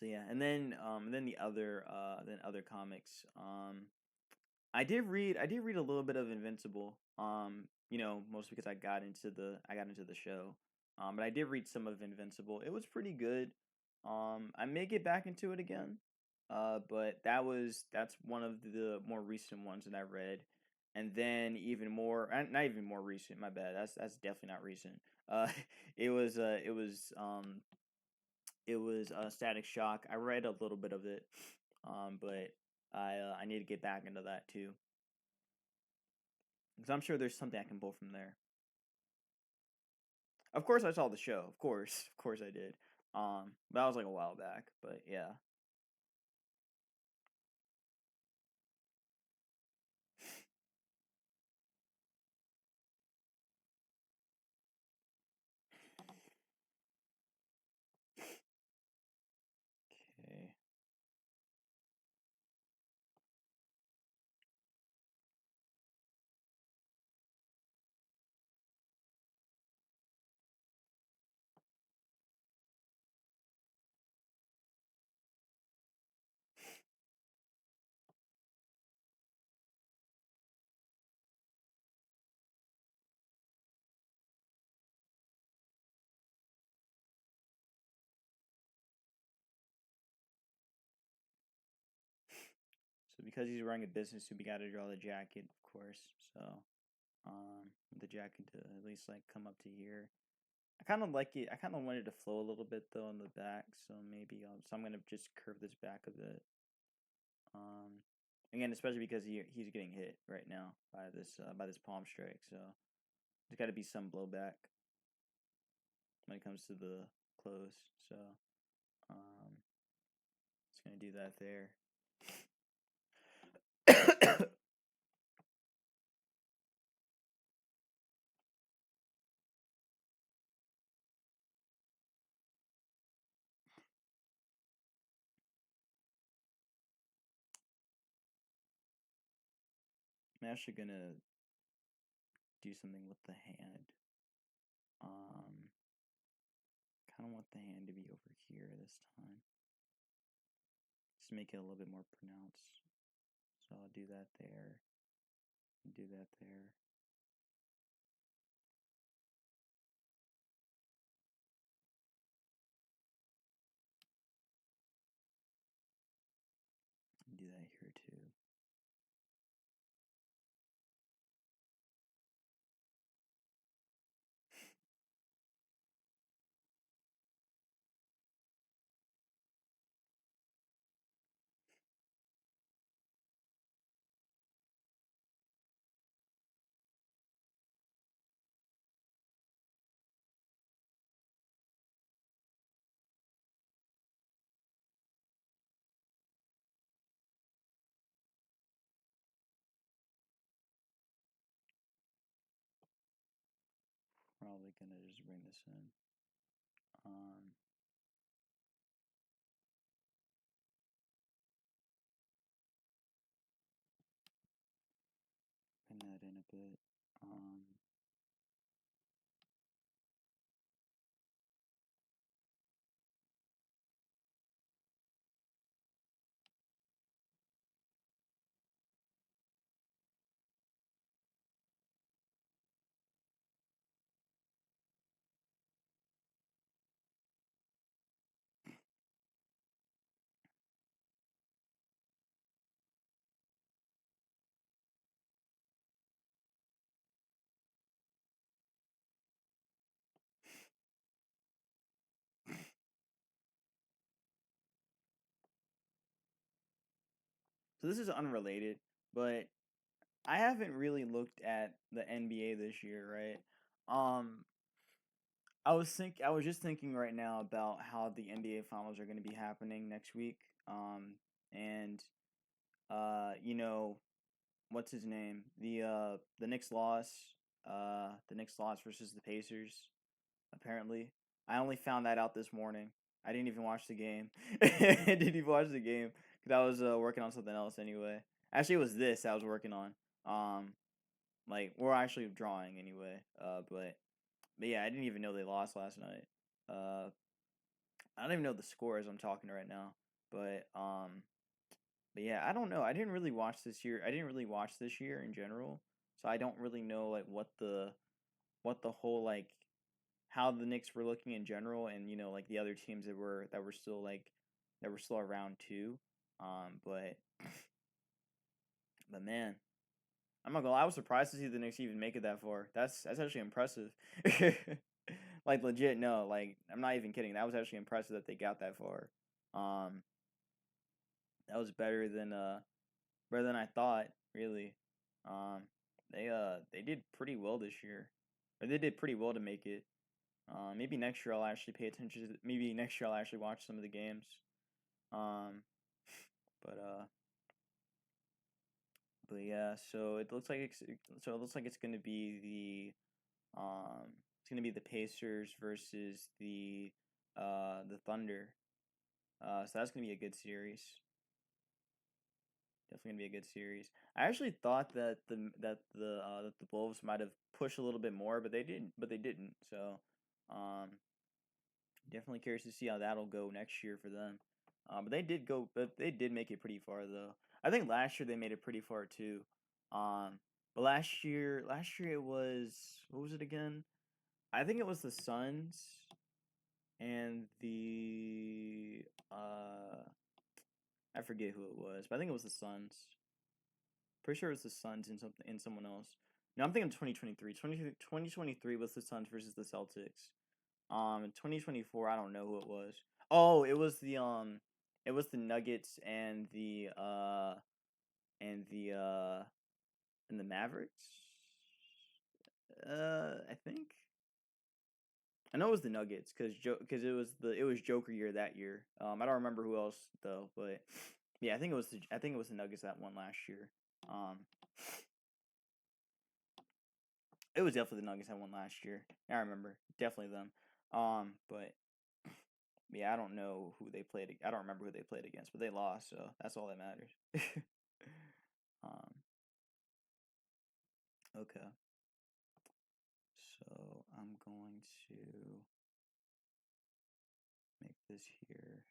yeah, and then other comics. I did read a little bit of Invincible. Mostly because I got into the show. But I did read some of Invincible. It was pretty good. I may get back into it again. But that's one of the more recent ones that I read. And then even more, not even more recent. My bad. That's definitely not recent. Uh, it was Static Shock. I read a little bit of it. But I need to get back into that too, because I'm sure there's something I can pull from there. Of course, I saw the show. Of course, I did. That was like a while back. But yeah. Okay. So because he's wearing a business suit, we got to draw the jacket, of course. So the jacket to at least like come up to here. I kind of like it. I kind of wanted to flow a little bit though on the back, so maybe so I'm gonna just curve this back a bit. Um, Again, especially because he's getting hit right now by this palm strike, so there's got to be some blowback when it comes to the clothes. So um, just gonna do that there. I'm actually gonna do something with the hand. Um, Kind of want the hand to be over here this time. Just make it a little bit more pronounced. So I'll do that there. Do that there. Do that here too. probably gonna just bring this in. Um, Pin that in a bit. So this is unrelated, but I haven't really looked at the NBA this year, right? Um, I was just thinking right now about how the NBA finals are going to be happening next week. And you know, what's his name? The Knicks loss. The Knicks lost versus the Pacers. Apparently, I only found that out this morning. I didn't even watch the game. I didn't even watch the game because I was working on something else anyway. Actually, it was this I was working on. Like we're actually drawing anyway. But yeah, I didn't even know they lost last night. Uh, I don't even know the score as I'm talking right now. But um, but yeah, I don't know. I didn't really watch this year. I didn't really watch this year in general, so I don't really know like what the whole like how the Knicks were looking in general, and like the other teams that were still around too. But man, I'm not gonna lie, I was surprised to see the Knicks even make it that far. That's actually impressive. Like legit, no, like I'm not even kidding. That was actually impressive that they got that far. Um, that was better than I thought, really. Um, they did pretty well this year, or they did pretty well to make it. Maybe next year I'll actually pay attention. Maybe next year I'll actually watch some of the games. Um, but uh, but yeah. So it looks like it's gonna be the Pacers versus the Thunder. So that's gonna be a good series. Definitely gonna be a good series. I actually thought that the Wolves might have pushed a little bit more, but they didn't. But they didn't. So, um, definitely curious to see how that'll go next year for them. But they did go, but they did make it pretty far though. I think last year they made it pretty far too. But last year it was what was it again? I think it was the Suns and the I forget who it was, but I think it was the Suns. Pretty sure it was the Suns and something and someone else. No, I'm thinking 2023. 2023 was the Suns versus the Celtics. 2024, I don't know who it was. Oh, it was the Nuggets and the Mavericks. I think I know it was the Nuggets because it was Joker year that year. I don't remember who else though, but yeah, I think it was the Nuggets that won last year. Um, it was definitely the Nuggets that won last year. I remember definitely them. But yeah, I don't know who they played. I don't remember who they played against, but they lost, so that's all that matters. um, okay, so I'm going to make this here.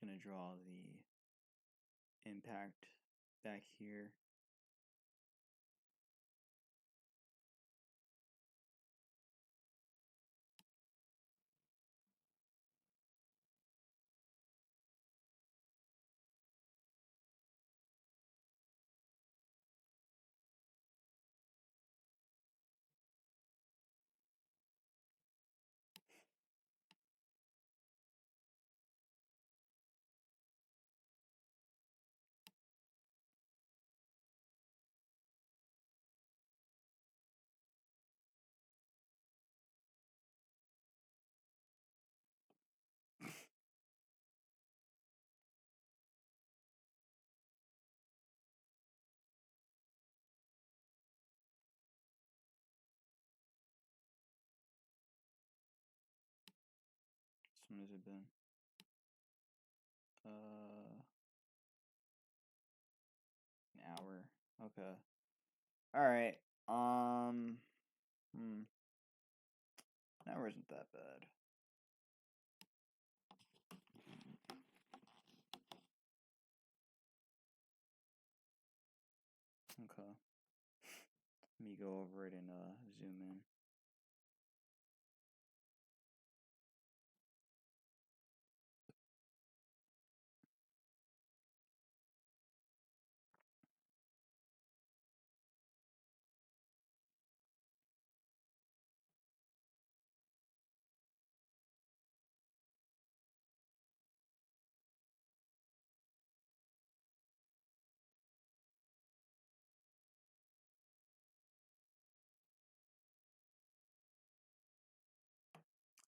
just gonna draw the impact back here. This one has it been? An hour. Okay. All right. An hour isn't that bad. Okay. Let me go over it and zoom in.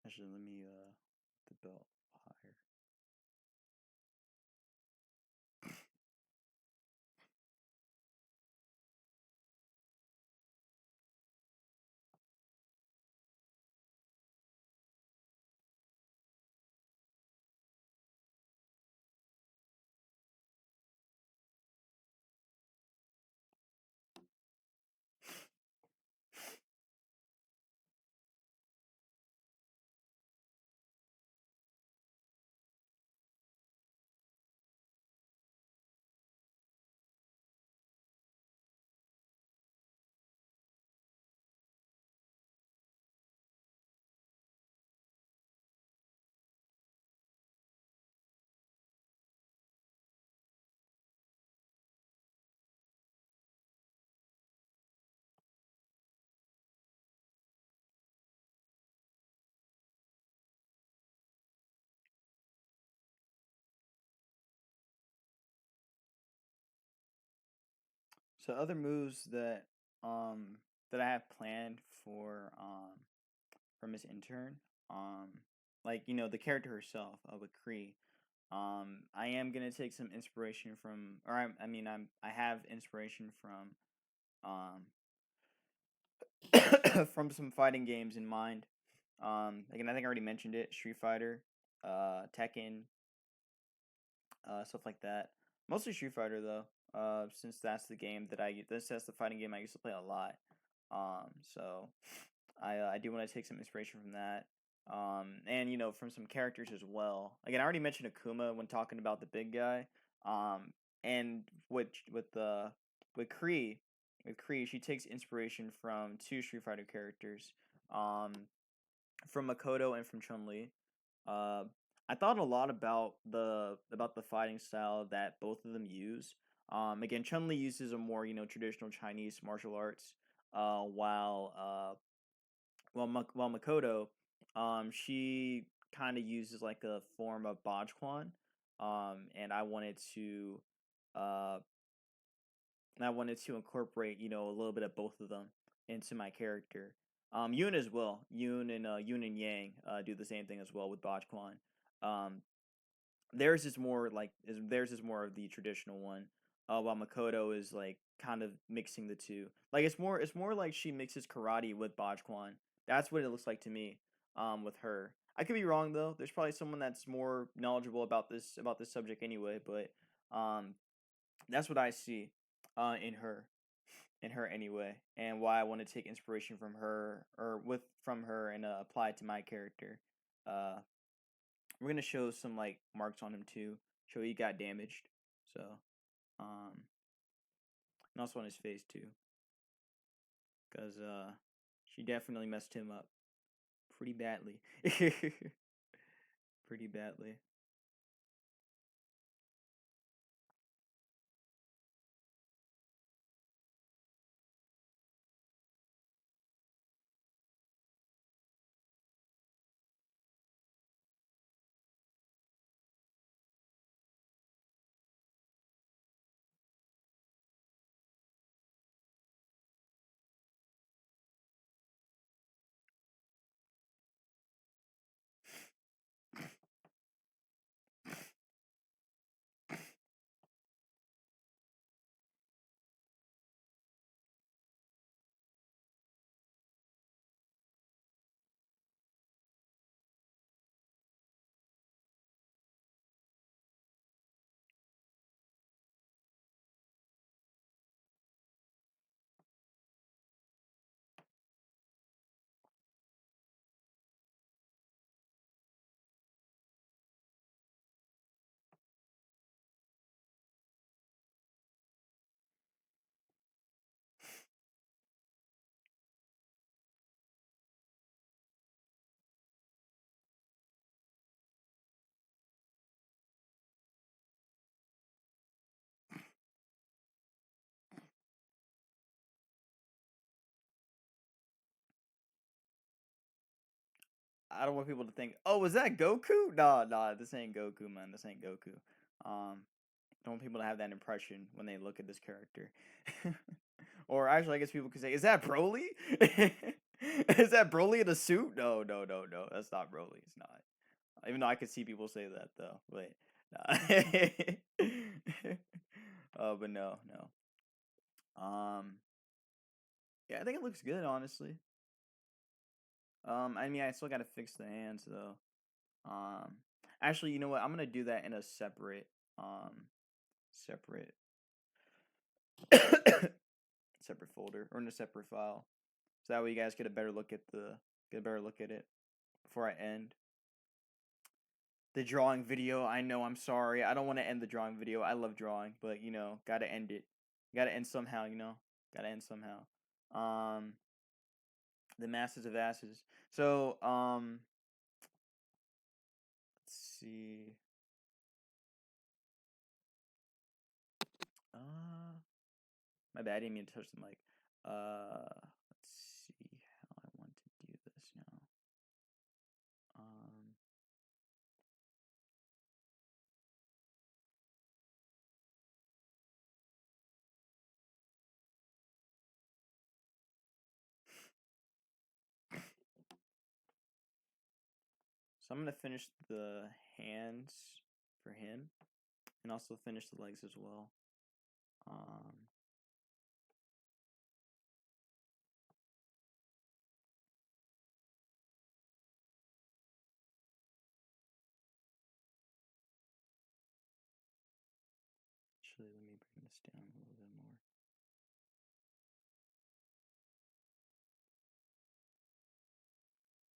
Actually, let me the belt higher. So other moves um that I have planned for Miss Intern, um like the character herself, with Cree. I am gonna take some inspiration from, or I have inspiration um from some fighting games in mind. Again, I think I already mentioned it: Street Fighter, Tekken, stuff like that. Mostly Street Fighter though, since that's the fighting game I used to play a lot. So I do want to take some inspiration from that. And from some characters as well. Again, I already mentioned Akuma when talking about the big guy. And with Cree, she takes inspiration from two Street Fighter characters. Um, from Makoto and from Chun Li. Uh, I thought a lot about the fighting style that both of them use. Again, Chun Li uses a more traditional Chinese martial arts, while Makoto, she kind of uses like a form of Bajquan, and uh, I wanted to incorporate a little bit of both of them into my character. Yoon as well. Yoon and Yang do the same thing as well with Bajquan. Um, theirs is more of the traditional one, while Makoto is like kind of mixing the two. Like it's more like she mixes karate with Bajquan. That's what it looks like to me. With her, I could be wrong though. There's probably someone that's more knowledgeable about this subject anyway. But that's what I see, in her anyway, and why I want to take inspiration from her, or with from her, and apply it to my character. Uh, we're gonna show some like marks on him too. Show he got damaged. So, um, and also on his face too, cause she definitely messed him up pretty badly. Pretty badly. I don't want people to think, oh, was that Goku? Nah, nah, this ain't Goku, man. This ain't Goku. I don't want people to have that impression when they look at this character. Or actually, I guess people could say, is that Broly? Is that Broly in a suit? No, no, no, no. That's not Broly. It's not. Even though I could see people say that though. Wait. Nah. But no, no. Yeah, I think it looks good, honestly. I mean, I still gotta fix the hands though. Um, Actually, you know what? I'm gonna do that in a separate, separate folder or in a separate file, so that way you guys get a better look at it before I end the drawing video. I know, I'm sorry. I don't want to end the drawing video. I love drawing, but you know, gotta end it. Gotta end somehow. You know, gotta end somehow. Um, the masses of asses. So, let's see. Uh, my bad. I didn't mean to touch the mic. Let's see how I want to do this now. Um, so I'm gonna finish the hands for him, and also finish the legs as well. Um, Actually, let me bring this down a little bit more.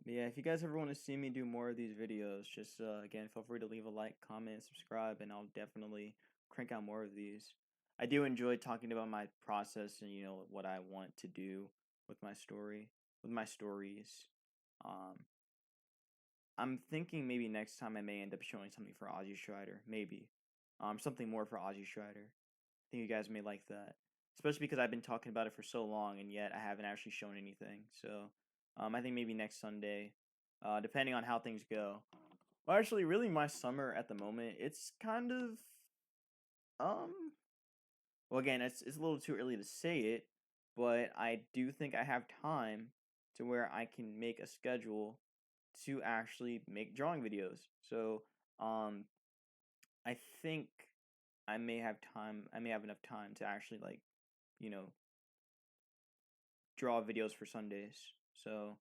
But yeah, if you guys ever want to see me do more of these videos, just again, feel free to leave a like, comment, subscribe, and I'll definitely crank out more of these. I do enjoy talking about my process and you know what I want to do with my story, with my stories. Um, I'm thinking maybe next time I may end up showing something for Ozzy Strider, maybe. Something more for Ozzy Strider. I think you guys may like that, especially because I've been talking about it for so long and yet I haven't actually shown anything. So, I think maybe next Sunday, depending on how things go. Well, actually, really, my summer at the moment, it's kind of, um, well, again, it's a little too early to say it, but I do think I have time to where I can make a schedule to actually make drawing videos. So, um, I think I may have time. I may have enough time to actually like, you know, draw videos for Sundays. So,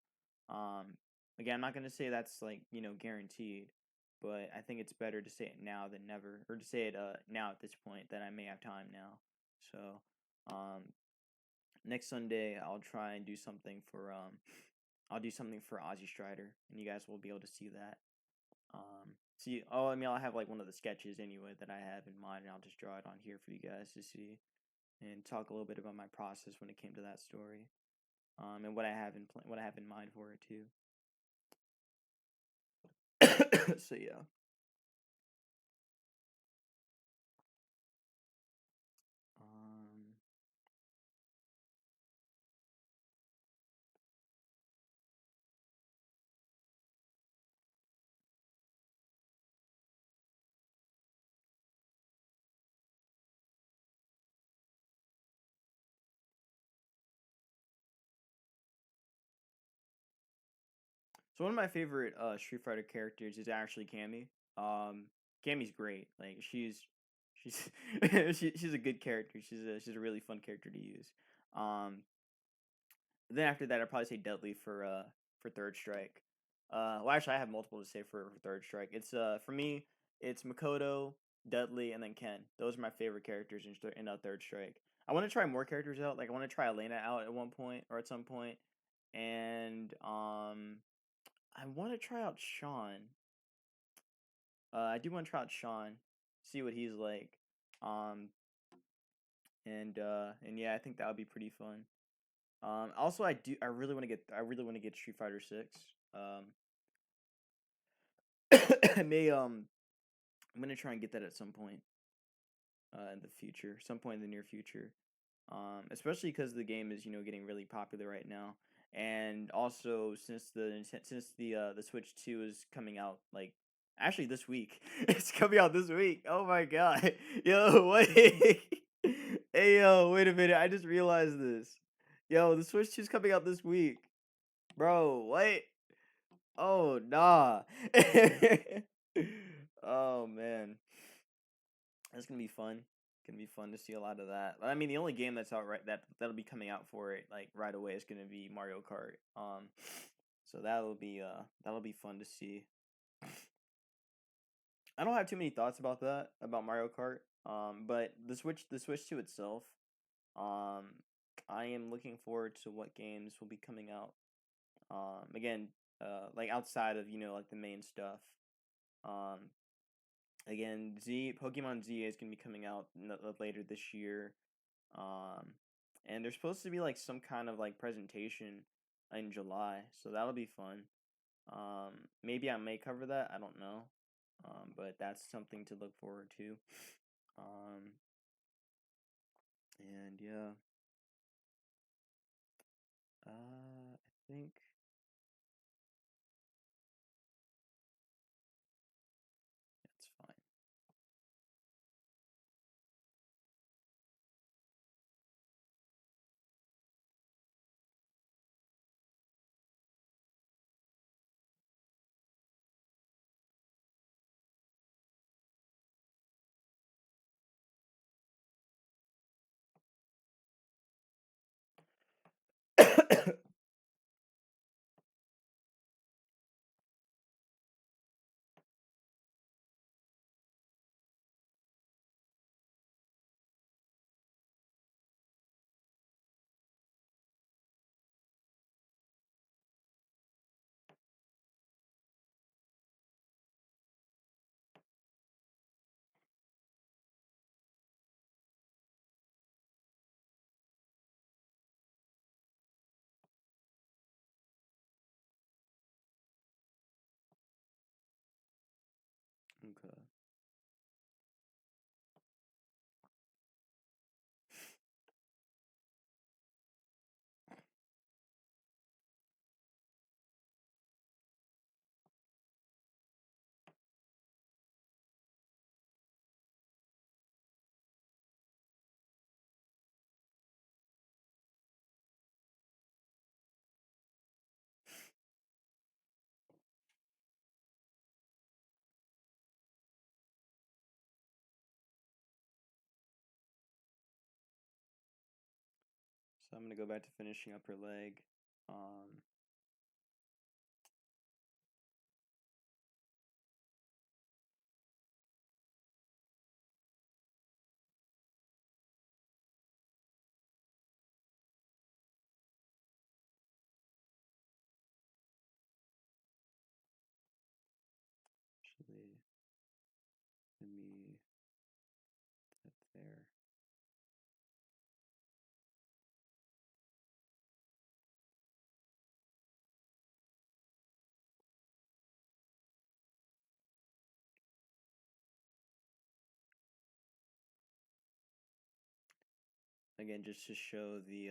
um, again, I'm not gonna say that's like guaranteed, but I think it's better to say it now than never, or to say it now at this point that I may have time now. So, next Sunday I'll try and do something for I'll do something for Ozzy Strider, and you guys will be able to see that. See, oh, I mean, I'll have like one of the sketches anyway that I have in mind, and I'll just draw it on here for you guys to see and talk a little bit about my process when it came to that story. And what I have what I have in mind for it too. So yeah. Um, so one of my favorite Street Fighter characters is actually Cammy. Um, Cammy's great. Like she's she's a good character. She's a really fun character to use. Um, then after that, I'd probably say Dudley for Third Strike. Well, actually, I have multiple to say for Third Strike. It's for me, it's Makoto, Dudley, and then Ken. Those are my favorite characters in Third Strike. I want to try more characters out. Like I want to try Elena out at one point or at some point, and I want to try out Sean. I do want to try out Sean, see what he's like. Um, and yeah, I think that would be pretty fun. Also, I really want to get Street Fighter 6. I may I'm gonna try and get that at some point in the future, some point in the near future. Especially because the game is getting really popular right now, and also since the Switch 2 is coming out like actually this week. It's coming out this week. Oh my god, yo, wait, hey yo, wait a minute, I just realized this. Yo, the Switch 2 is coming out this week, bro. What? Oh nah. Oh man, that's gonna be fun. Gonna be fun to see a lot of that. I mean, the only game that's out that'll be coming out for it like right away is gonna be Mario Kart. So that'll be fun to see. I don't have too many thoughts about that about Mario Kart. But the Switch 2 itself, um, I am looking forward to what games will be coming out. Again, like outside of like the main stuff. Um, again, Pokemon Z is gonna be coming out later this year. Um, and there's supposed to be like some kind of like presentation in July, so that'll be fun. Maybe I may cover that. I don't know. But that's something to look forward to. Um, and yeah. I think that's fine. Okay. So I'm gonna go back to finishing up her leg. Um, again, just to show the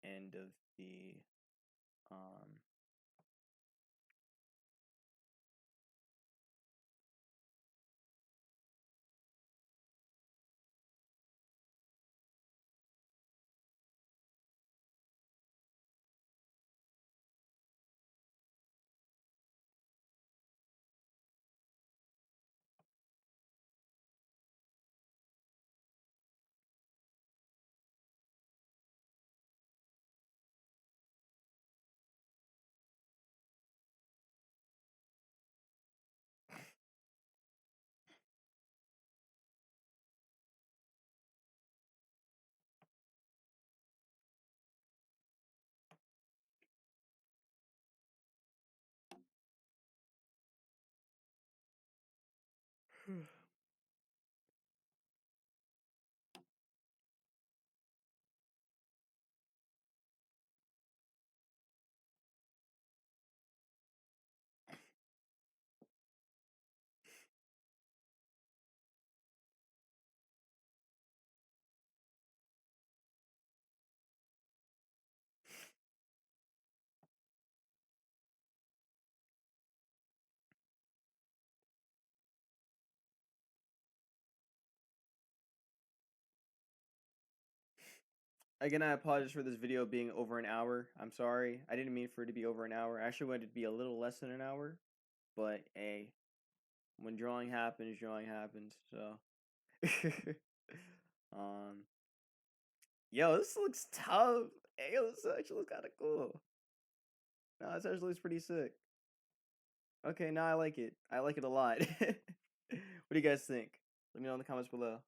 end of the um Again, I apologize for this video being over an hour. I'm sorry. I didn't mean for it to be over an hour. I actually wanted it to be a little less than an hour. But hey, when drawing happens, drawing happens. So um yo, this looks tough. Hey, yo, this actually looks kinda cool. No, this actually looks pretty sick. Okay, now I like it. I like it a lot. What do you guys think? Let me know in the comments below.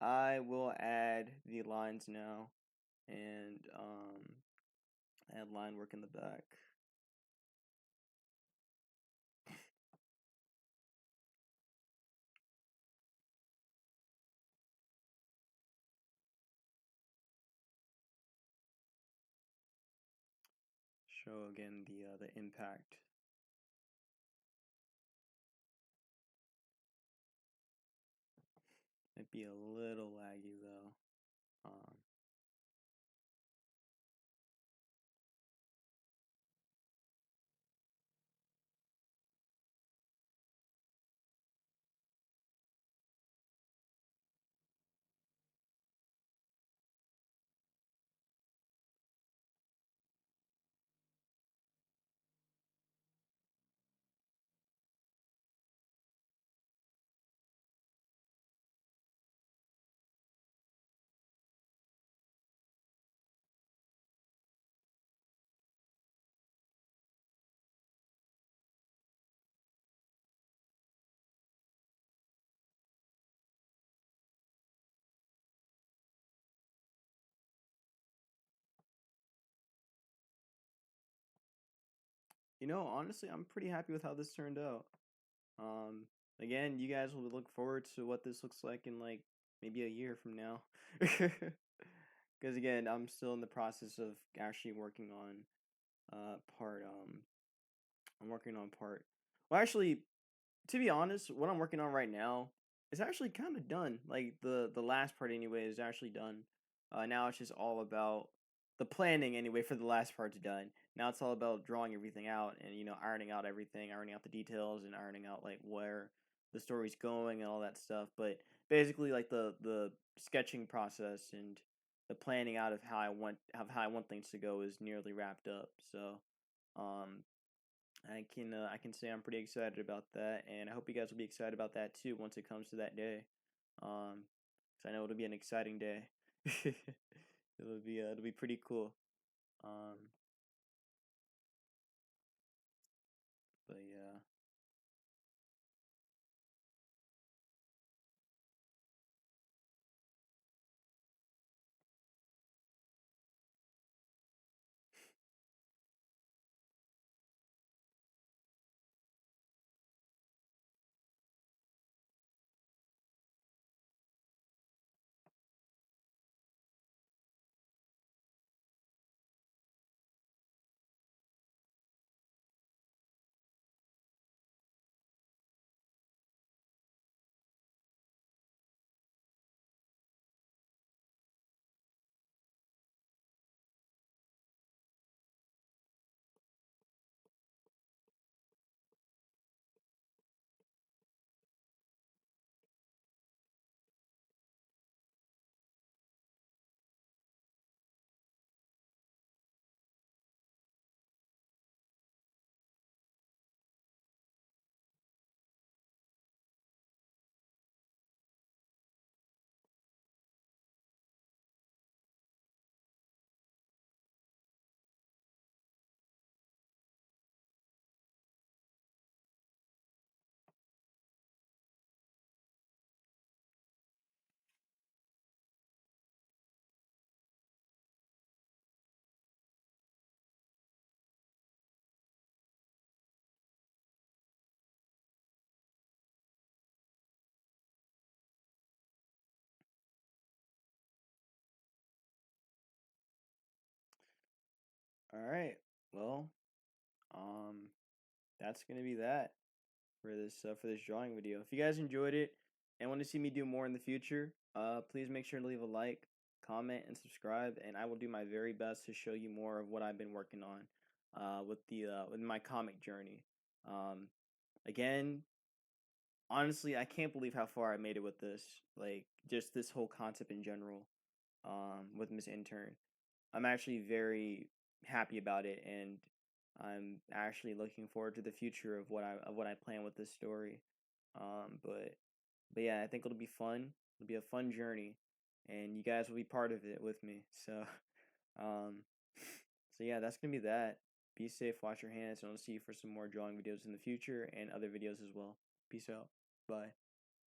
I will add the lines now and add line work in the back. Show again the impact. Might be a little laggy though. You know, honestly, I'm pretty happy with how this turned out. Um, Again, you guys will look forward to what this looks like in like maybe a year from now. Because again, I'm still in the process of actually working on part I'm working on part. Well, actually, to be honest, what I'm working on right now is actually kind of done. Like the last part anyway is actually done. Now it's just all about the planning anyway for the last part's done. Now it's all about drawing everything out and ironing out everything, ironing out the details and ironing out like where the story's going and all that stuff. But basically like the sketching process and the planning out of how I want things to go is nearly wrapped up. So um I can say I'm pretty excited about that, and I hope you guys will be excited about that too once it comes to that day. 'Cause I know it'll be an exciting day. It'll be pretty cool. Um, but yeah. All right. Well, um, that's gonna be that for this drawing video. If you guys enjoyed it and want to see me do more in the future, please make sure to leave a like, comment, and subscribe, and I will do my very best to show you more of what I've been working on, with my comic journey. Um, again, honestly, I can't believe how far I made it with this. Like just this whole concept in general. With Miss Intern. I'm actually very happy about it, and I'm actually looking forward to the future of what I plan with this story. But yeah, I think it'll be fun. It'll be a fun journey, and you guys will be part of it with me. So um, so yeah, that's gonna be that. Be safe, wash your hands, and I'll see you for some more drawing videos in the future and other videos as well. Peace out. Bye.